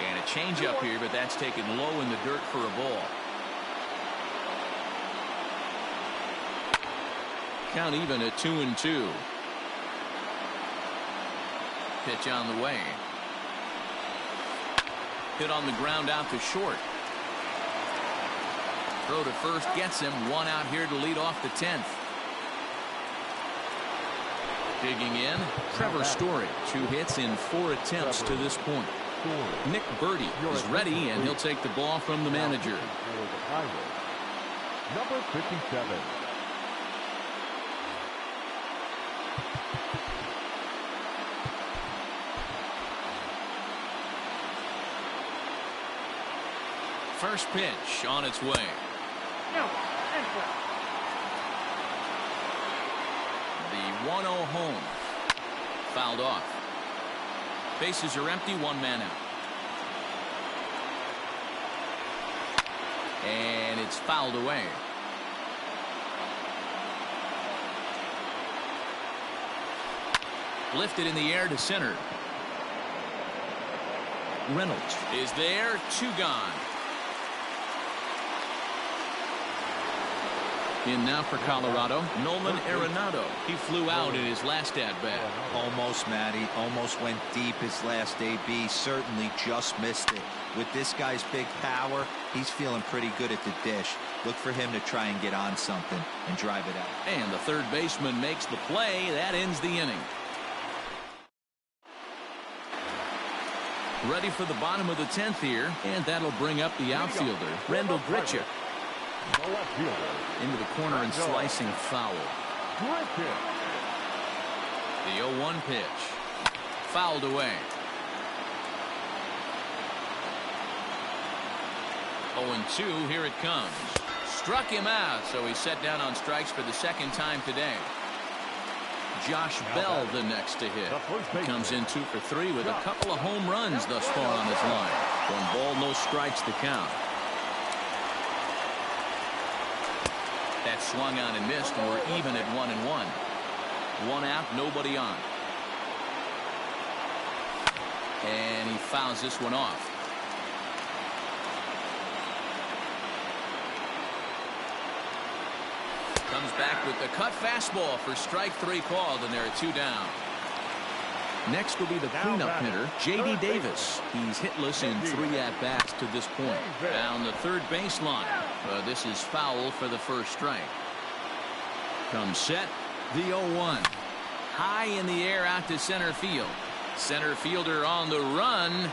And a changeup here, but that's taken low in the dirt for a ball. Count even at 2-2. Pitch on the way. Hit on the ground out to short. Throw to first gets him. 1 out here to lead off the 10th. Digging in, Trevor Story. 2 hits in 4 attempts to this point. Nick Birdie is ready, and he'll take the ball from the manager. Number 57. First pitch on its way. The 1-0 home. Fouled off. Bases are empty, 1 man out. And it's fouled away. Lifted in the air to center. Reynolds is there. 2 gone. In now for Colorado, Nolan Arenado. He flew out in his last at-bat. Almost, Matty. Almost went deep his last AB. Certainly just missed it. With this guy's big power, he's feeling pretty good at the dish. Look for him to try and get on something and drive it out. And the third baseman makes the play. That ends the inning. Ready for the bottom of the 10th here, and that'll bring up the outfielder, Randall Grichuk. Into the corner and slicing foul. The 0-1 pitch. Fouled away. 0-2, here it comes. Struck him out, so he's set down on strikes for the second time today. Josh Bell the next to hit. He comes in 2 for 3 with a couple of home runs thus far on his line. 1 ball, no strikes to count. That swung on and missed, and we're even at 1-1. 1 out, nobody on. And he fouls this one off. Comes back with the cut fastball for strike 3 called, and there are 2 down. Next will be the cleanup hitter, J.D. Davis. He's hitless in 3 at-bats to this point. Down the third baseline. This is foul for the first strike. Comes set, the 0-1. High in the air out to center field. Center fielder on the run.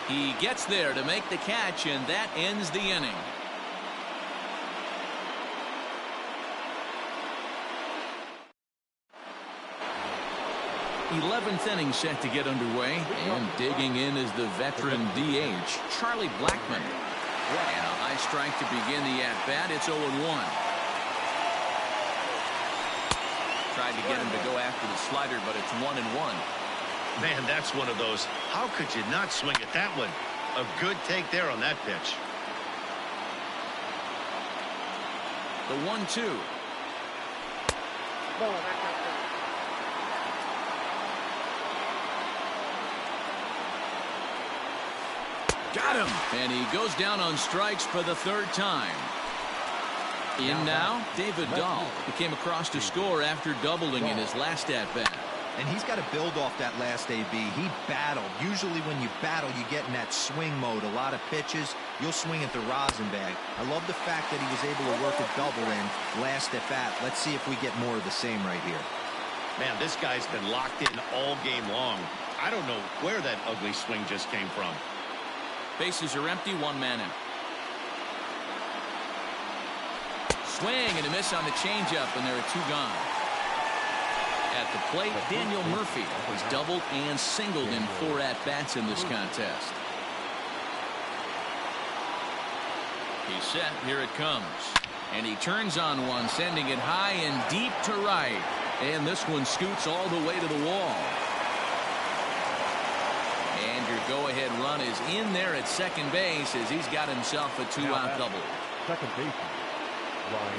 He gets there to make the catch, and that ends the inning. 11th inning set to get underway, and digging in is the veteran DH, Charlie Blackmon. And a high strike to begin the at-bat. It's 0-1. Tried to get him to go after the slider, but it's 1-1. Man, that's one of those. How could you not swing at that one? A good take there on that pitch. The 1-2. Got him. And he goes down on strikes for the 3rd time. In now, David Dahl. He came across to score after doubling in his last at-bat. And he's got to build off that last AB. He battled. Usually when you battle, you get in that swing mode. A lot of pitches, you'll swing at the rosin bag. I love the fact that he was able to work a double in last at bat. Let's see if we get more of the same right here. Man, this guy's been locked in all game long. I don't know where that ugly swing just came from. Bases are empty, 1 man out. Swing and a miss on the changeup, and there are 2 gone. At the plate, Daniel Murphy was doubled and singled in 4 at-bats in this contest. He's set. Here it comes. And he turns on one, sending it high and deep to right. And this one scoots all the way to the wall. And your go-ahead run is in there at second base as he's got himself a 2-out double. Second base.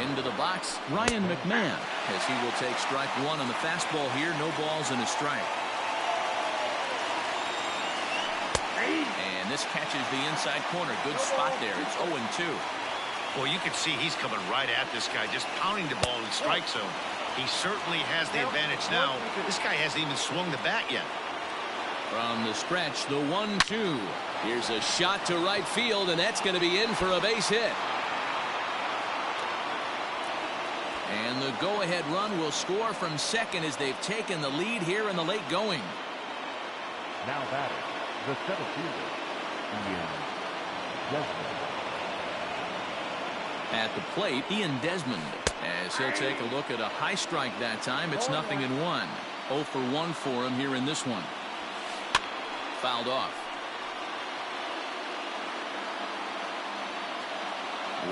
Into the box, Ryan McMahon, as he will take strike 1 on the fastball here. No balls and a strike. And this catches the inside corner. Good spot there. It's 0-2. Well, you can see he's coming right at this guy, just pounding the ball in the strike zone. He certainly has the advantage now. This guy hasn't even swung the bat yet. From the stretch, the 1-2. Here's a shot to right field, and that's going to be in for a base hit. And the go-ahead run will score from second as they've taken the lead here in the late going. Now batting, the center fielder, Ian Desmond. At the plate, Ian Desmond, as he'll take a look at a high strike that time. It's 0-1. 0 for 1 for him here in this one. Fouled off.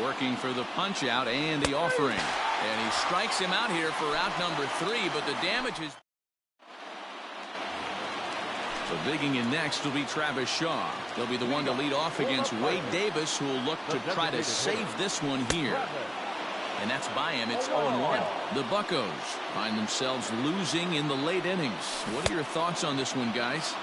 Working for the punch out and the offering. And he strikes him out here for out number 3, but the damage is. So digging in next will be Travis Shaw. He'll be the one to lead off against Wade Davis, who will look to try to save this one here. And that's by him. It's 0-1. The Buccos find themselves losing in the late innings. What are your thoughts on this one, guys?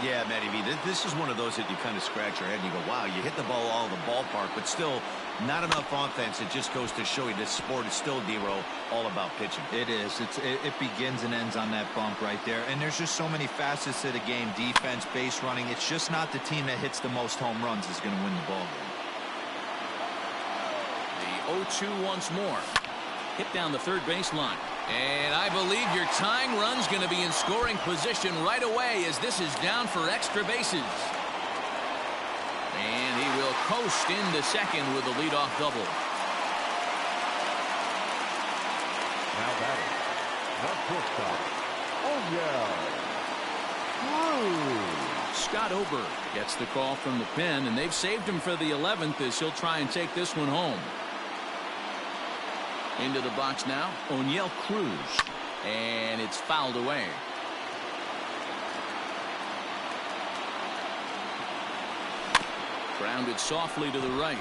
Yeah, Matty V, this is one of those that you kind of scratch your head and you go, wow, you hit the ball all the ballpark, but still not enough offense. It just goes to show you this sport is still, D-Row, all about pitching. It is. It begins and ends on that bump right there. And there's just so many facets to the game. Defense, base running. It's just not the team that hits the most home runs is going to win the ball game. The 0-2 once more. Hit down the third baseline. And I believe your tying run's going to be in scoring position right away as this is down for extra bases. And he will coast into second with a leadoff double. Now batting, the shortstop. Oh yeah. Scott Ober gets the call from the pen, and they've saved him for the 11th as he'll try and take this one home. Into the box now, O'Neill Cruz, and it's fouled away. Grounded softly to the right.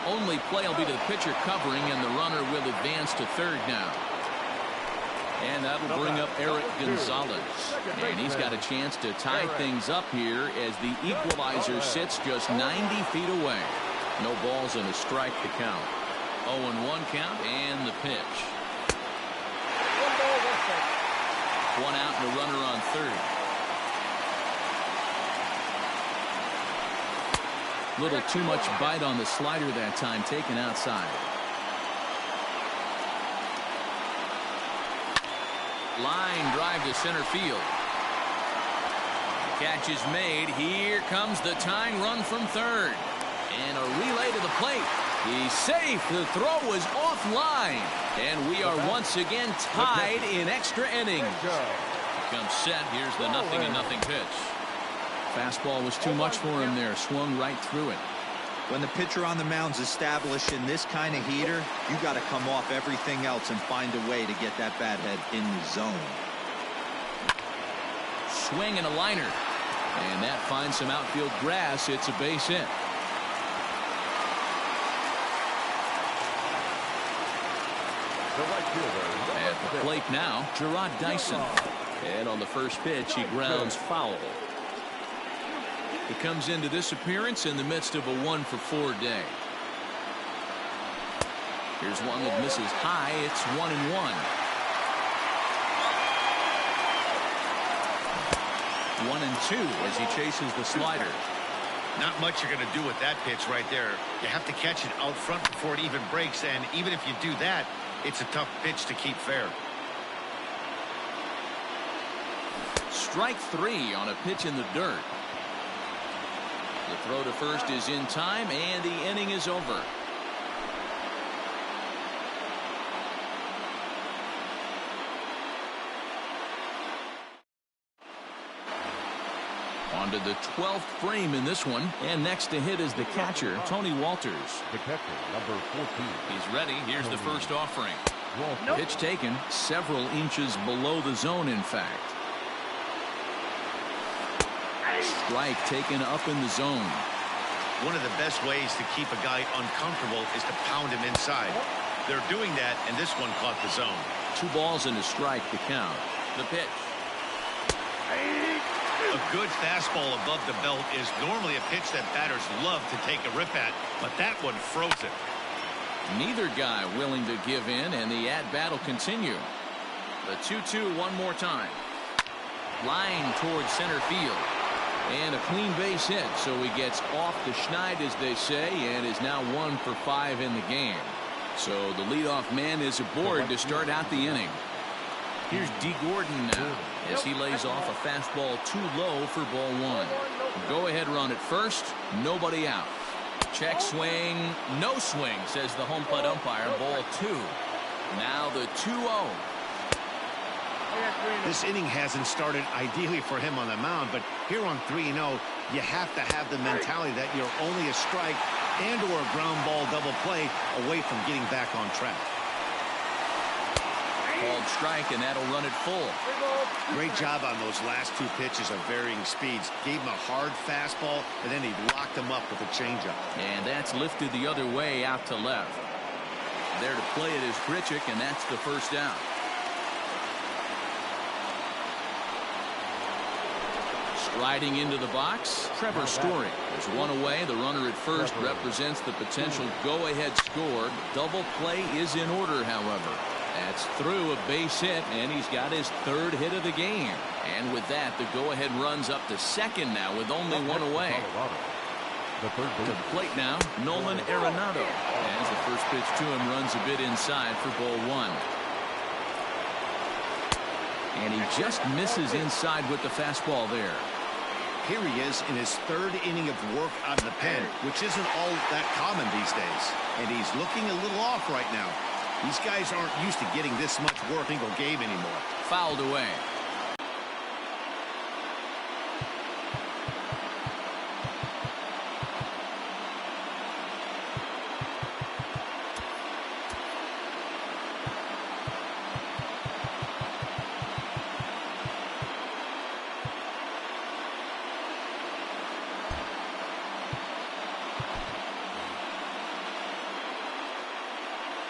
Only play will be to the pitcher covering, and the runner will advance to third now. And that'll bring up Eric Gonzalez. And he's got a chance to tie things up here as the equalizer sits just 90 feet away. No balls and a strike to count. 0-1 count and the pitch. 1 ball, 1 strike. 1 out and a runner on third. Little too much bite on the slider that time, taken outside. Line drive to center field. Catch is made. Here comes the tying run from third. And a relay to the plate. He's safe. The throw was offline. And we are once again tied in extra innings. Comes set. Here's the 0-0 pitch. Fastball was too much for him there. Swung right through it. When the pitcher on the mound's established in this kind of heater, you got to come off everything else and find a way to get that bat head in the zone. Swing and a liner. And that finds some outfield grass. It's a base hit. At the plate now, Gerard Dyson. And on the first pitch, he grounds foul. He comes into this appearance in the midst of a 1-for-4 day. Here's one that misses high. It's 1-1. 1-2 as he chases the slider. Not much you're going to do with that pitch right there. You have to catch it out front before it even breaks, and even if you do that, it's a tough pitch to keep fair. Strike 3 on a pitch in the dirt. The throw to first is in time, and the inning is over. On to the 12th frame in this one, and next to hit is the catcher, Tony Walters. The catcher, number 14. He's ready. Here's the first offering. Pitch taken several inches below the zone, in fact. Strike taken up in the zone. One of the best ways to keep a guy uncomfortable is to pound him inside. They're doing that, and this one caught the zone. 2 balls and a strike to count. The pitch. A good fastball above the belt is normally a pitch that batters love to take a rip at, but that one froze it. Neither guy willing to give in, and the at-bat will continue. The 2-2 one more time. Line towards center field. And a clean base hit, so he gets off the schneid, as they say, and is now 1 for 5 in the game. So the leadoff man is aboard to start out the inning. Here's D. Gordon now as he lays off a fastball too low for ball 1. Go ahead run at first. Nobody out. Check swing. No swing, says the home plate umpire. Ball 2. Now the 2-0. This inning hasn't started ideally for him on the mound, but here on 3-0, you have to have the mentality that you're only a strike and or a ground ball double play away from getting back on track. Called strike, and that'll run it full. Great job on those last two pitches of varying speeds. Gave him a hard fastball, and then he locked him up with a changeup. And that's lifted the other way out to left. There to play it is Grichuk, and that's the first down. Striding into the box, Trevor Story. There's one away. The runner at first represents the potential go-ahead score. Double play is in order, however. That's through a base hit, and he's got his third hit of the game. And with that, the go-ahead runs up to second now with only one away. To the plate now, Nolan Arenado. As the first pitch to him runs a bit inside for ball one. And he just misses inside with the fastball there. Here he is in his third inning of work out of the pen, which isn't all that common these days. And he's looking a little off right now. These guys aren't used to getting this much work in a game anymore. Fouled away.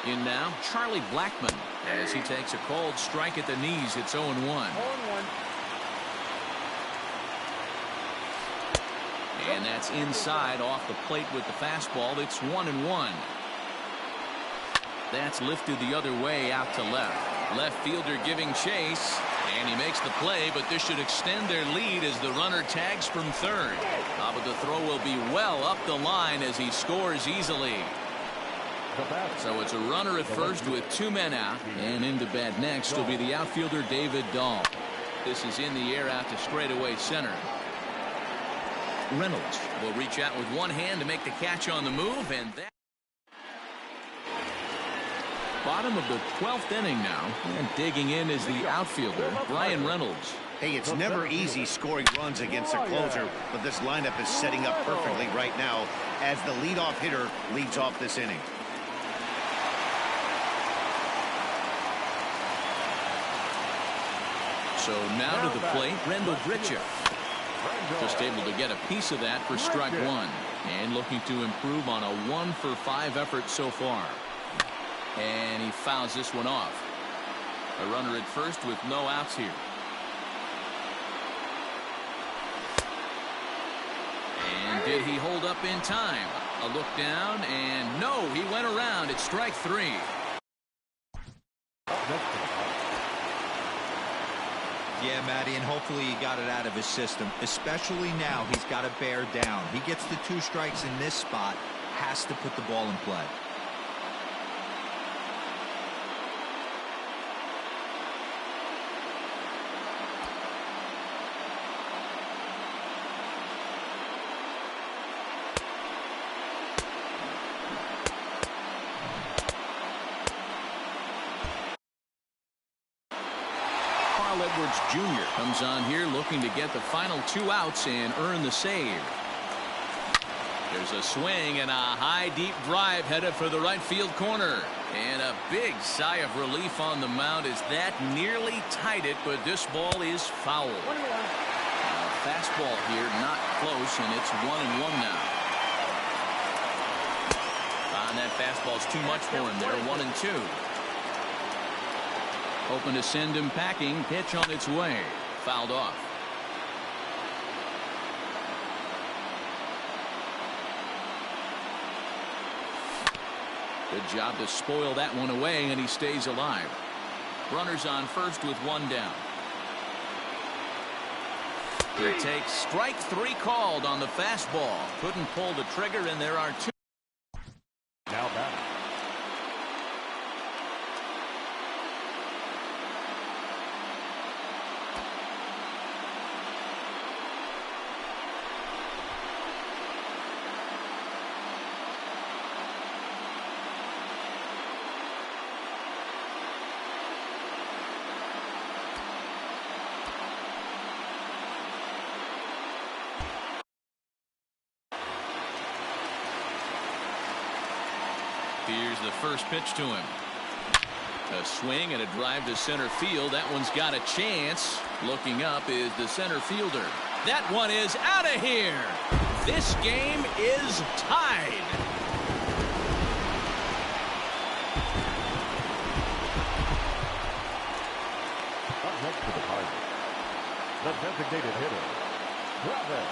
In now, Charlie Blackmon, as he takes a called strike at the knees. It's 0-1. And that's inside off the plate with the fastball. It's 1-1. That's lifted the other way out to left. Left fielder giving chase, and he makes the play, but this should extend their lead as the runner tags from third. But the throw will be well up the line as he scores easily. So it's a runner at first with two men out, and into bat next will be the outfielder David Dahl. This is in the air out to straightaway center. Reynolds will reach out with one hand to make the catch on the move, and that bottom of the 12th inning now, and digging in is the outfielder Brian Reynolds. Hey, it's never easy scoring runs against a closer, but this lineup is setting up perfectly right now as the leadoff hitter leads off this inning. So now to the plate, Randall Grichuk. Just able to get a piece of that for strike one. And looking to improve on a 1-for-5 effort so far. And he fouls this one off. A runner at first with no outs here. And did he hold up in time? A look down, and no, he went around. It's strike three. Yeah, Matty, and hopefully he got it out of his system, especially now he's got to bear down. He gets the 2 strikes in this spot, has to put the ball in play. Edwards Jr. comes on here looking to get the final 2 outs and earn the save. There's a swing and a high deep drive headed for the right field corner. And a big sigh of relief on the mound as that nearly tied it, but this ball is foul. Fastball here, not close, and it's 1-1 now. And that fastball's too much for him there, 1-2. Hoping to send him packing. Pitch on its way. Fouled off. Good job to spoil that one away, and he stays alive. Runners on first with one down. He takes strike 3 called on the fastball. Couldn't pull the trigger, and there are 2. Now back. Here's the first pitch to him. A swing and a drive to center field. That one's got a chance. Looking up is the center fielder. That one is out of here. This game is tied. Up next to the Pirates, the designated hitter, Travis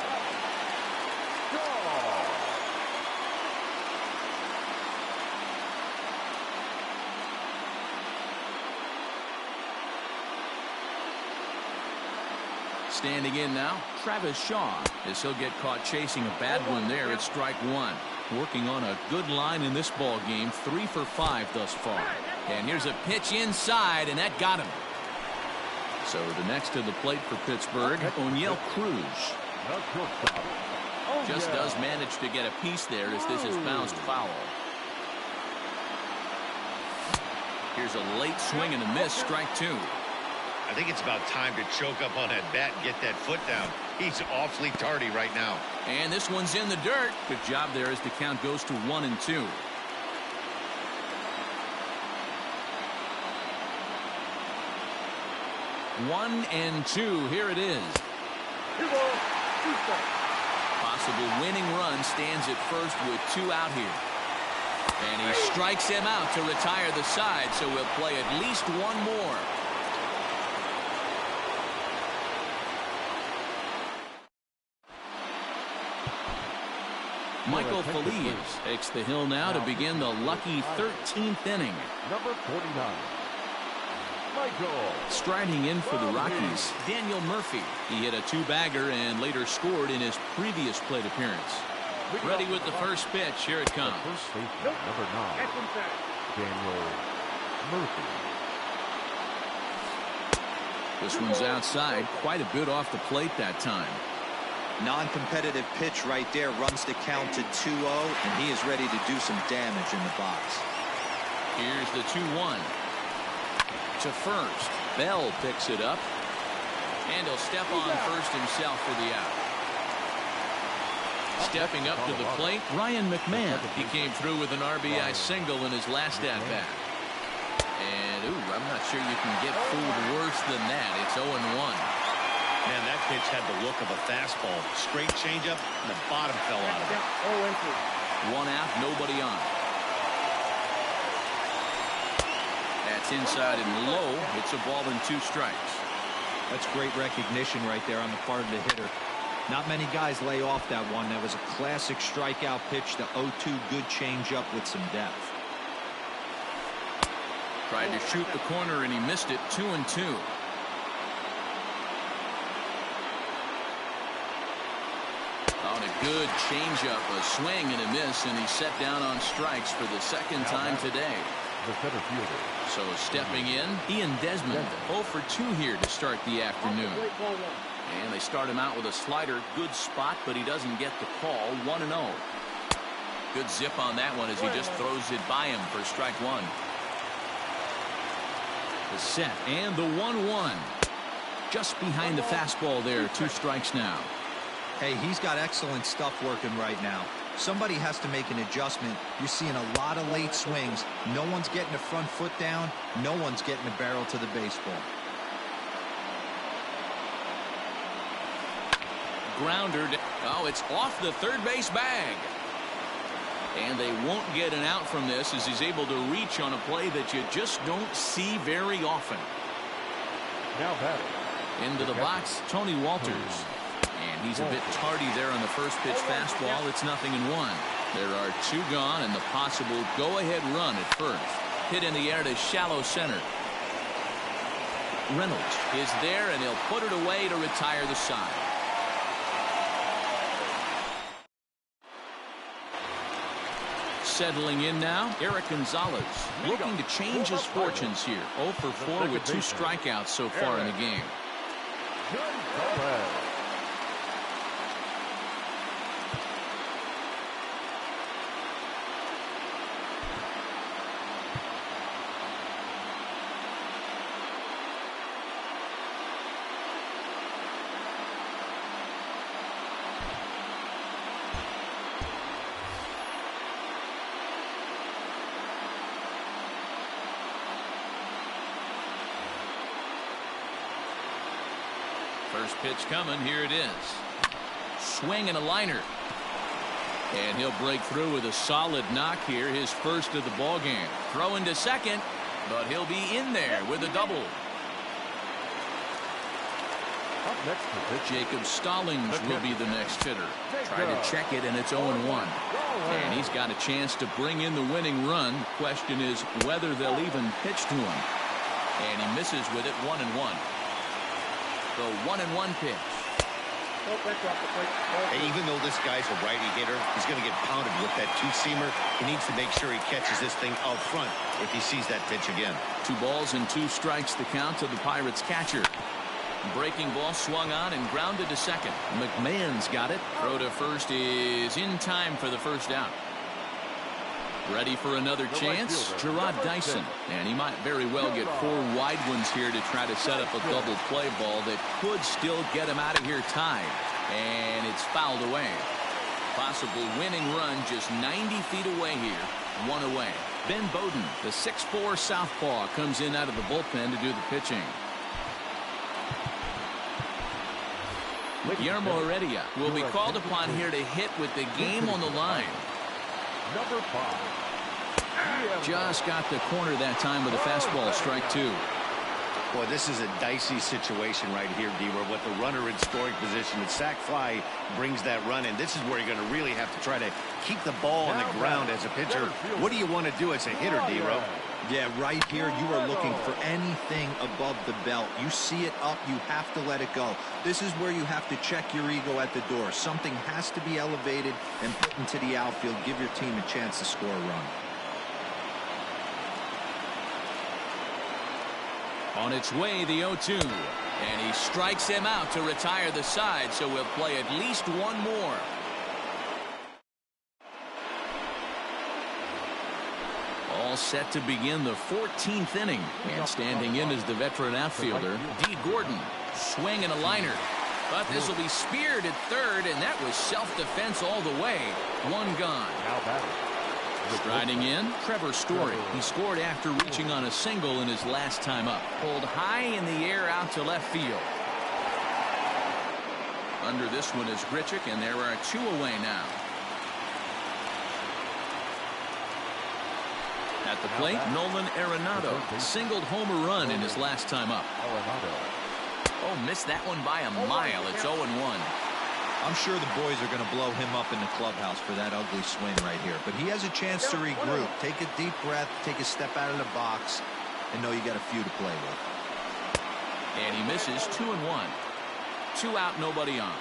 Shaw. Standing in now, Travis Shaw, as he'll get caught chasing a bad one there at strike one. Working on a good line in this ball game, 3 for 5 thus far. And here's a pitch inside, and that got him. So the next to the plate for Pittsburgh, O'Neill Cruz. Just does manage to get a piece there as this is bounced foul. Here's a late swing and a miss, strike 2. I think it's about time to choke up on that bat and get that foot down. He's awfully tardy right now. And this one's in the dirt. Good job there as the count goes to 1-2. One and two. Here it is. Possible winning run stands at first with 2 out here. And he strikes him out to retire the side, so we'll play at least one more. Michael Feliz takes the hill now to begin the lucky 13th inning. Number 49. Michael. Striding in for the Rockies, Daniel Murphy. He hit a 2-bagger and later scored in his previous plate appearance. Ready with the first pitch. Here it comes. First baseman, number 9. Daniel Murphy. This one's outside, quite a bit off the plate that time. Non-competitive pitch right there, runs the count to 2-0, and he is ready to do some damage in the box. Here's the 2-1. To first. Bell picks it up. And he'll step on first himself for the out. Stepping up to the plate, Ryan McMahon. He came through with an RBI single in his last at-bat. And, I'm not sure you can get fooled worse than that. It's 0-1. Man, that pitch had the look of a fastball. Straight changeup, and the bottom fell out of it. 1 out, nobody on. That's inside and low. It's a ball and 2 strikes. That's great recognition right there on the part of the hitter. Not many guys lay off that one. That was a classic strikeout pitch. The 0-2 good changeup with some depth. Tried to shoot the corner and he missed it. 2-2. On a good changeup, a swing and a miss, and he's set down on strikes for the second time today. The center fielder. So stepping in, Ian Desmond, 0 for 2 here to start the afternoon. And they start him out with a slider. Good spot, but he doesn't get the call. 1-0. Good zip on that one as he just throws it by him for strike 1. The set and the 1-1. Just behind the fastball there. 2 strikes now. Hey, he's got excellent stuff working right now. Somebody has to make an adjustment. You're seeing a lot of late swings. No one's getting the front foot down. No one's getting the barrel to the baseball. Grounder. Oh, it's off the third base bag. And they won't get an out from this as he's able to reach on a play that you just don't see very often. Now batting. Into the box, Tony Walters. And he's a bit tardy there on the first pitch fastball. It's 0-1. There are 2 gone and the possible go-ahead run at first. Hit in the air to shallow center. Reynolds is there and he'll put it away to retire the side. Settling in now, Eric Gonzalez looking to change his fortunes here. 0 for 4 with 2 strikeouts so far in the game. First pitch coming. Here it is. Swing and a liner. And he'll break through with a solid knock here, his first of the ball game. Throwing to second, but he'll be in there with a double. Up next to pitch. Jacob Stallings will be the next hitter. Try to check it, and it's 0-1. And he's got a chance to bring in the winning run. Question is whether they'll even pitch to him. And he misses with it, 1-1. The 1-1 pitch. Hey, even though this guy's a righty hitter, he's going to get pounded with that two-seamer. He needs to make sure he catches this thing out front if he sees that pitch again. 2 balls and 2 strikes the count to the Pirates catcher. Breaking ball swung on and grounded to second. McMahon's got it. Throw to first is in time for the first out. Ready for another chance, Gerard Dyson. And he might very well get 4 wide ones here to try to set up a double play ball that could still get him out of here tied. And it's fouled away. Possible winning run just 90 feet away here. 1 away. Ben Bowden, the 6'4 southpaw, comes in out of the bullpen to do the pitching. Guillermo Heredia will be called upon here to hit with the game on the line. Number 5. Just got the corner that time with a fastball, strike 2. Boy, this is a dicey situation right here, D-Where with the runner in scoring position. The sac fly brings that run in. This is where you're going to really have to try to keep the ball on the ground as a pitcher. What do you want to do as a hitter, D-Ro? Yeah, right here you are looking for anything above the belt. You see it up, you have to let it go. This is where you have to check your ego at the door. Something has to be elevated and put into the outfield. Give your team a chance to score a run. On its way, the 0-2. And he strikes him out to retire the side, so we'll play at least 1 more. All set to begin the 14th inning. And standing in is the veteran outfielder, D. Gordon. Swing and a liner. But this will be speared at third, and that was self-defense all the way. 1 gone. Now batting. Striding in, Trevor Story. He scored after reaching on a single in his last time up. Pulled high in the air out to left field. Under this one is Grichuk, and there are 2 away now. At the plate, Nolan Arenado singled home run in his last time up. Oh, missed that one by a mile. It's 0-1. I'm sure the boys are going to blow him up in the clubhouse for that ugly swing right here. But he has a chance to regroup. Take a deep breath, take a step out of the box, and know you got a few to play with. And he misses 2-1. 2 out, nobody on.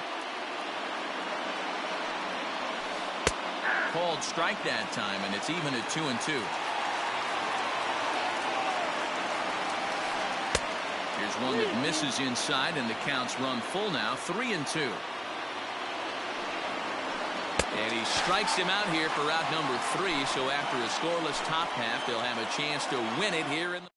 Called strike that time, and it's even at 2-2. Here's one that misses inside, and the count's run full now, 3-2. And he strikes him out here for out number 3. So after a scoreless top half, they'll have a chance to win it here in the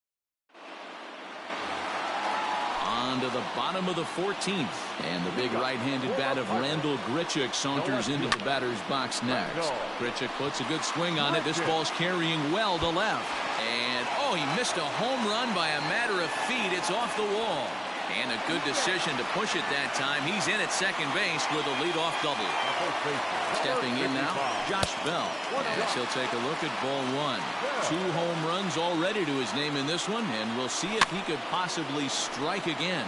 on to the bottom of the 14th. And the big right-handed bat of Randall Grichuk saunters into the batter's box next. Grichuk puts a good swing on it. This ball's carrying well to left. And, oh, he missed a home run by a matter of feet. It's off the wall. And a good decision to push it that time. He's in at second base with a leadoff double. Stepping in now, Josh Bell. As he'll take a look at ball 1. 2 home runs already to his name in this one, and we'll see if he could possibly strike again.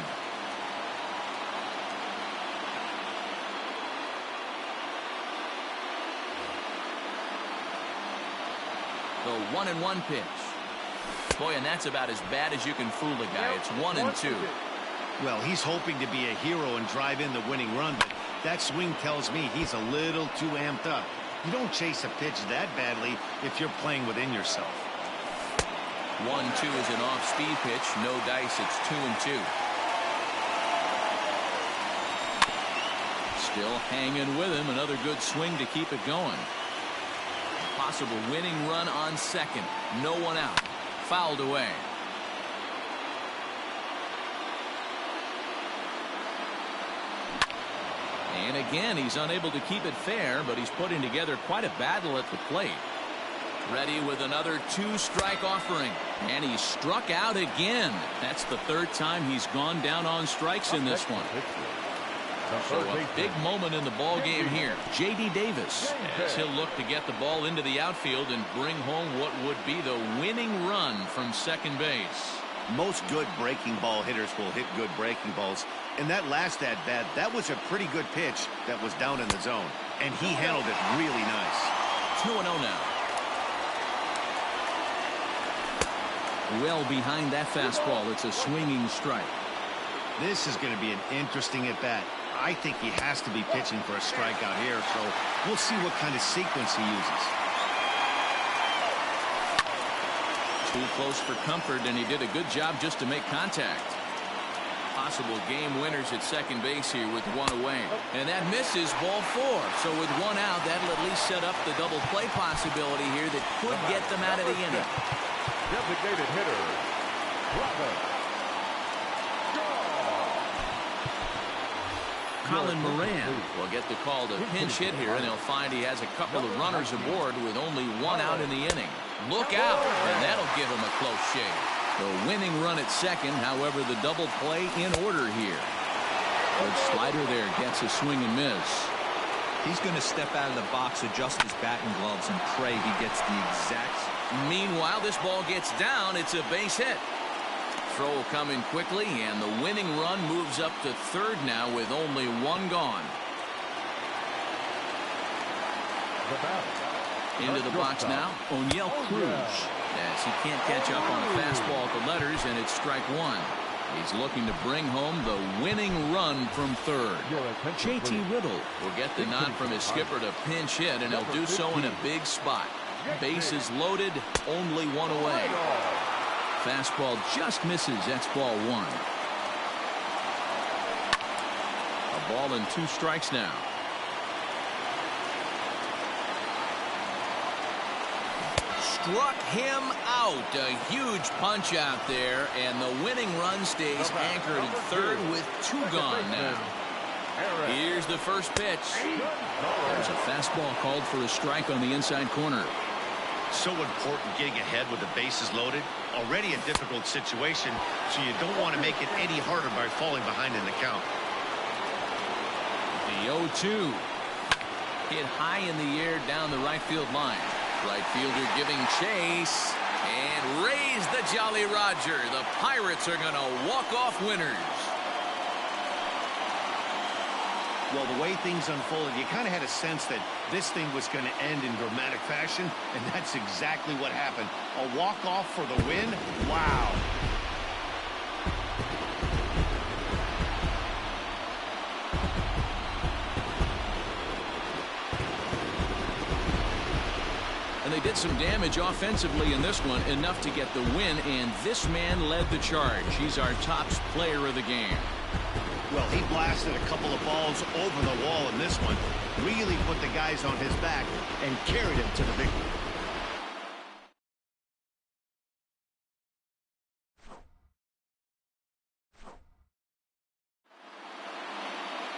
The 1-1 pitch. Boy, and that's about as bad as you can fool a guy. It's 1-2. Well, he's hoping to be a hero and drive in the winning run, but that swing tells me he's a little too amped up. You don't chase a pitch that badly if you're playing within yourself. 1-2 is an off-speed pitch. No dice. It's 2-2. Still hanging with him. Another good swing to keep it going. Possible winning run on second. No one out. Fouled away. And again, he's unable to keep it fair, but he's putting together quite a battle at the plate. Ready with another 2-strike offering. And he's struck out again. That's the third time he's gone down on strikes in this one. So a big moment in the ball game here. J.D. Davis, as he'll look to get the ball into the outfield and bring home what would be the winning run from second base. Most good breaking ball hitters will hit good breaking balls. And that last at-bat, that was a pretty good pitch that was down in the zone. And he handled it really nice. 2-0 now. Well behind that fastball. It's a swinging strike. This is going to be an interesting at-bat. I think he has to be pitching for a strikeout here, so we'll see what kind of sequence he uses. Too close for comfort, and he did a good job just to make contact. Possible game winners at second base here with one away. And that misses, ball 4. So with one out, that'll at least set up the double play possibility here that could get them out of the inning. Designated hitter, Robert. Colin Moran will get the call to pinch hit here, and he'll find he has a couple of runners aboard with only one out in the inning. Look out, and that'll give him a close shave. The winning run at second, however, the double play in order here. Good slider there, gets a swing and miss. He's going to step out of the box, adjust his batting gloves, and pray he gets the exact. Meanwhile, this ball gets down. It's a base hit. Throw coming quickly, and the winning run moves up to third now with only one gone. Into the box now, O'Neill Cruz, as he can't catch up on a fastball at the letters, and it's strike one. He's looking to bring home the winning run from third. J.T. Riddle will get the nod from his skipper to pinch hit, and he'll do so in a big spot. Bases loaded, only one away. Fastball just misses. That's ball 1. A ball and 2 strikes now. Struck him out. A huge punch out there, and the winning run stays anchored at third with 2 gone now. Here's the first pitch. There's a fastball called for a strike on the inside corner. So important getting ahead with the bases loaded. Already a difficult situation, so you don't want to make it any harder by falling behind in the count. The 0-2. Hit high in the air down the right field line. Right fielder giving chase. And raise the Jolly Roger. The Pirates are going to walk off winners. Well, the way things unfolded, you kind of had a sense that this thing was going to end in dramatic fashion, and that's exactly what happened. A walk-off for the win? Wow. And they did some damage offensively in this one, enough to get the win, and this man led the charge. He's our top player of the game. Well, he blasted a couple of balls over the wall in this one. Really put the guys on his back and carried him to the victory.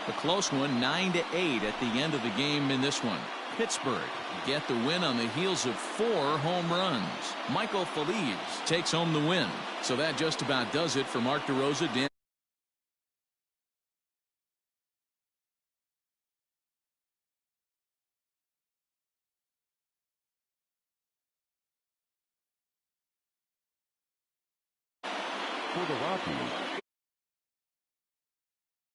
A close one, 9-8 at the end of the game in this one. Pittsburgh get the win on the heels of 4 home runs. Michael Feliz takes home the win. So that just about does it for Mark DeRosa. Dan for the Rockies,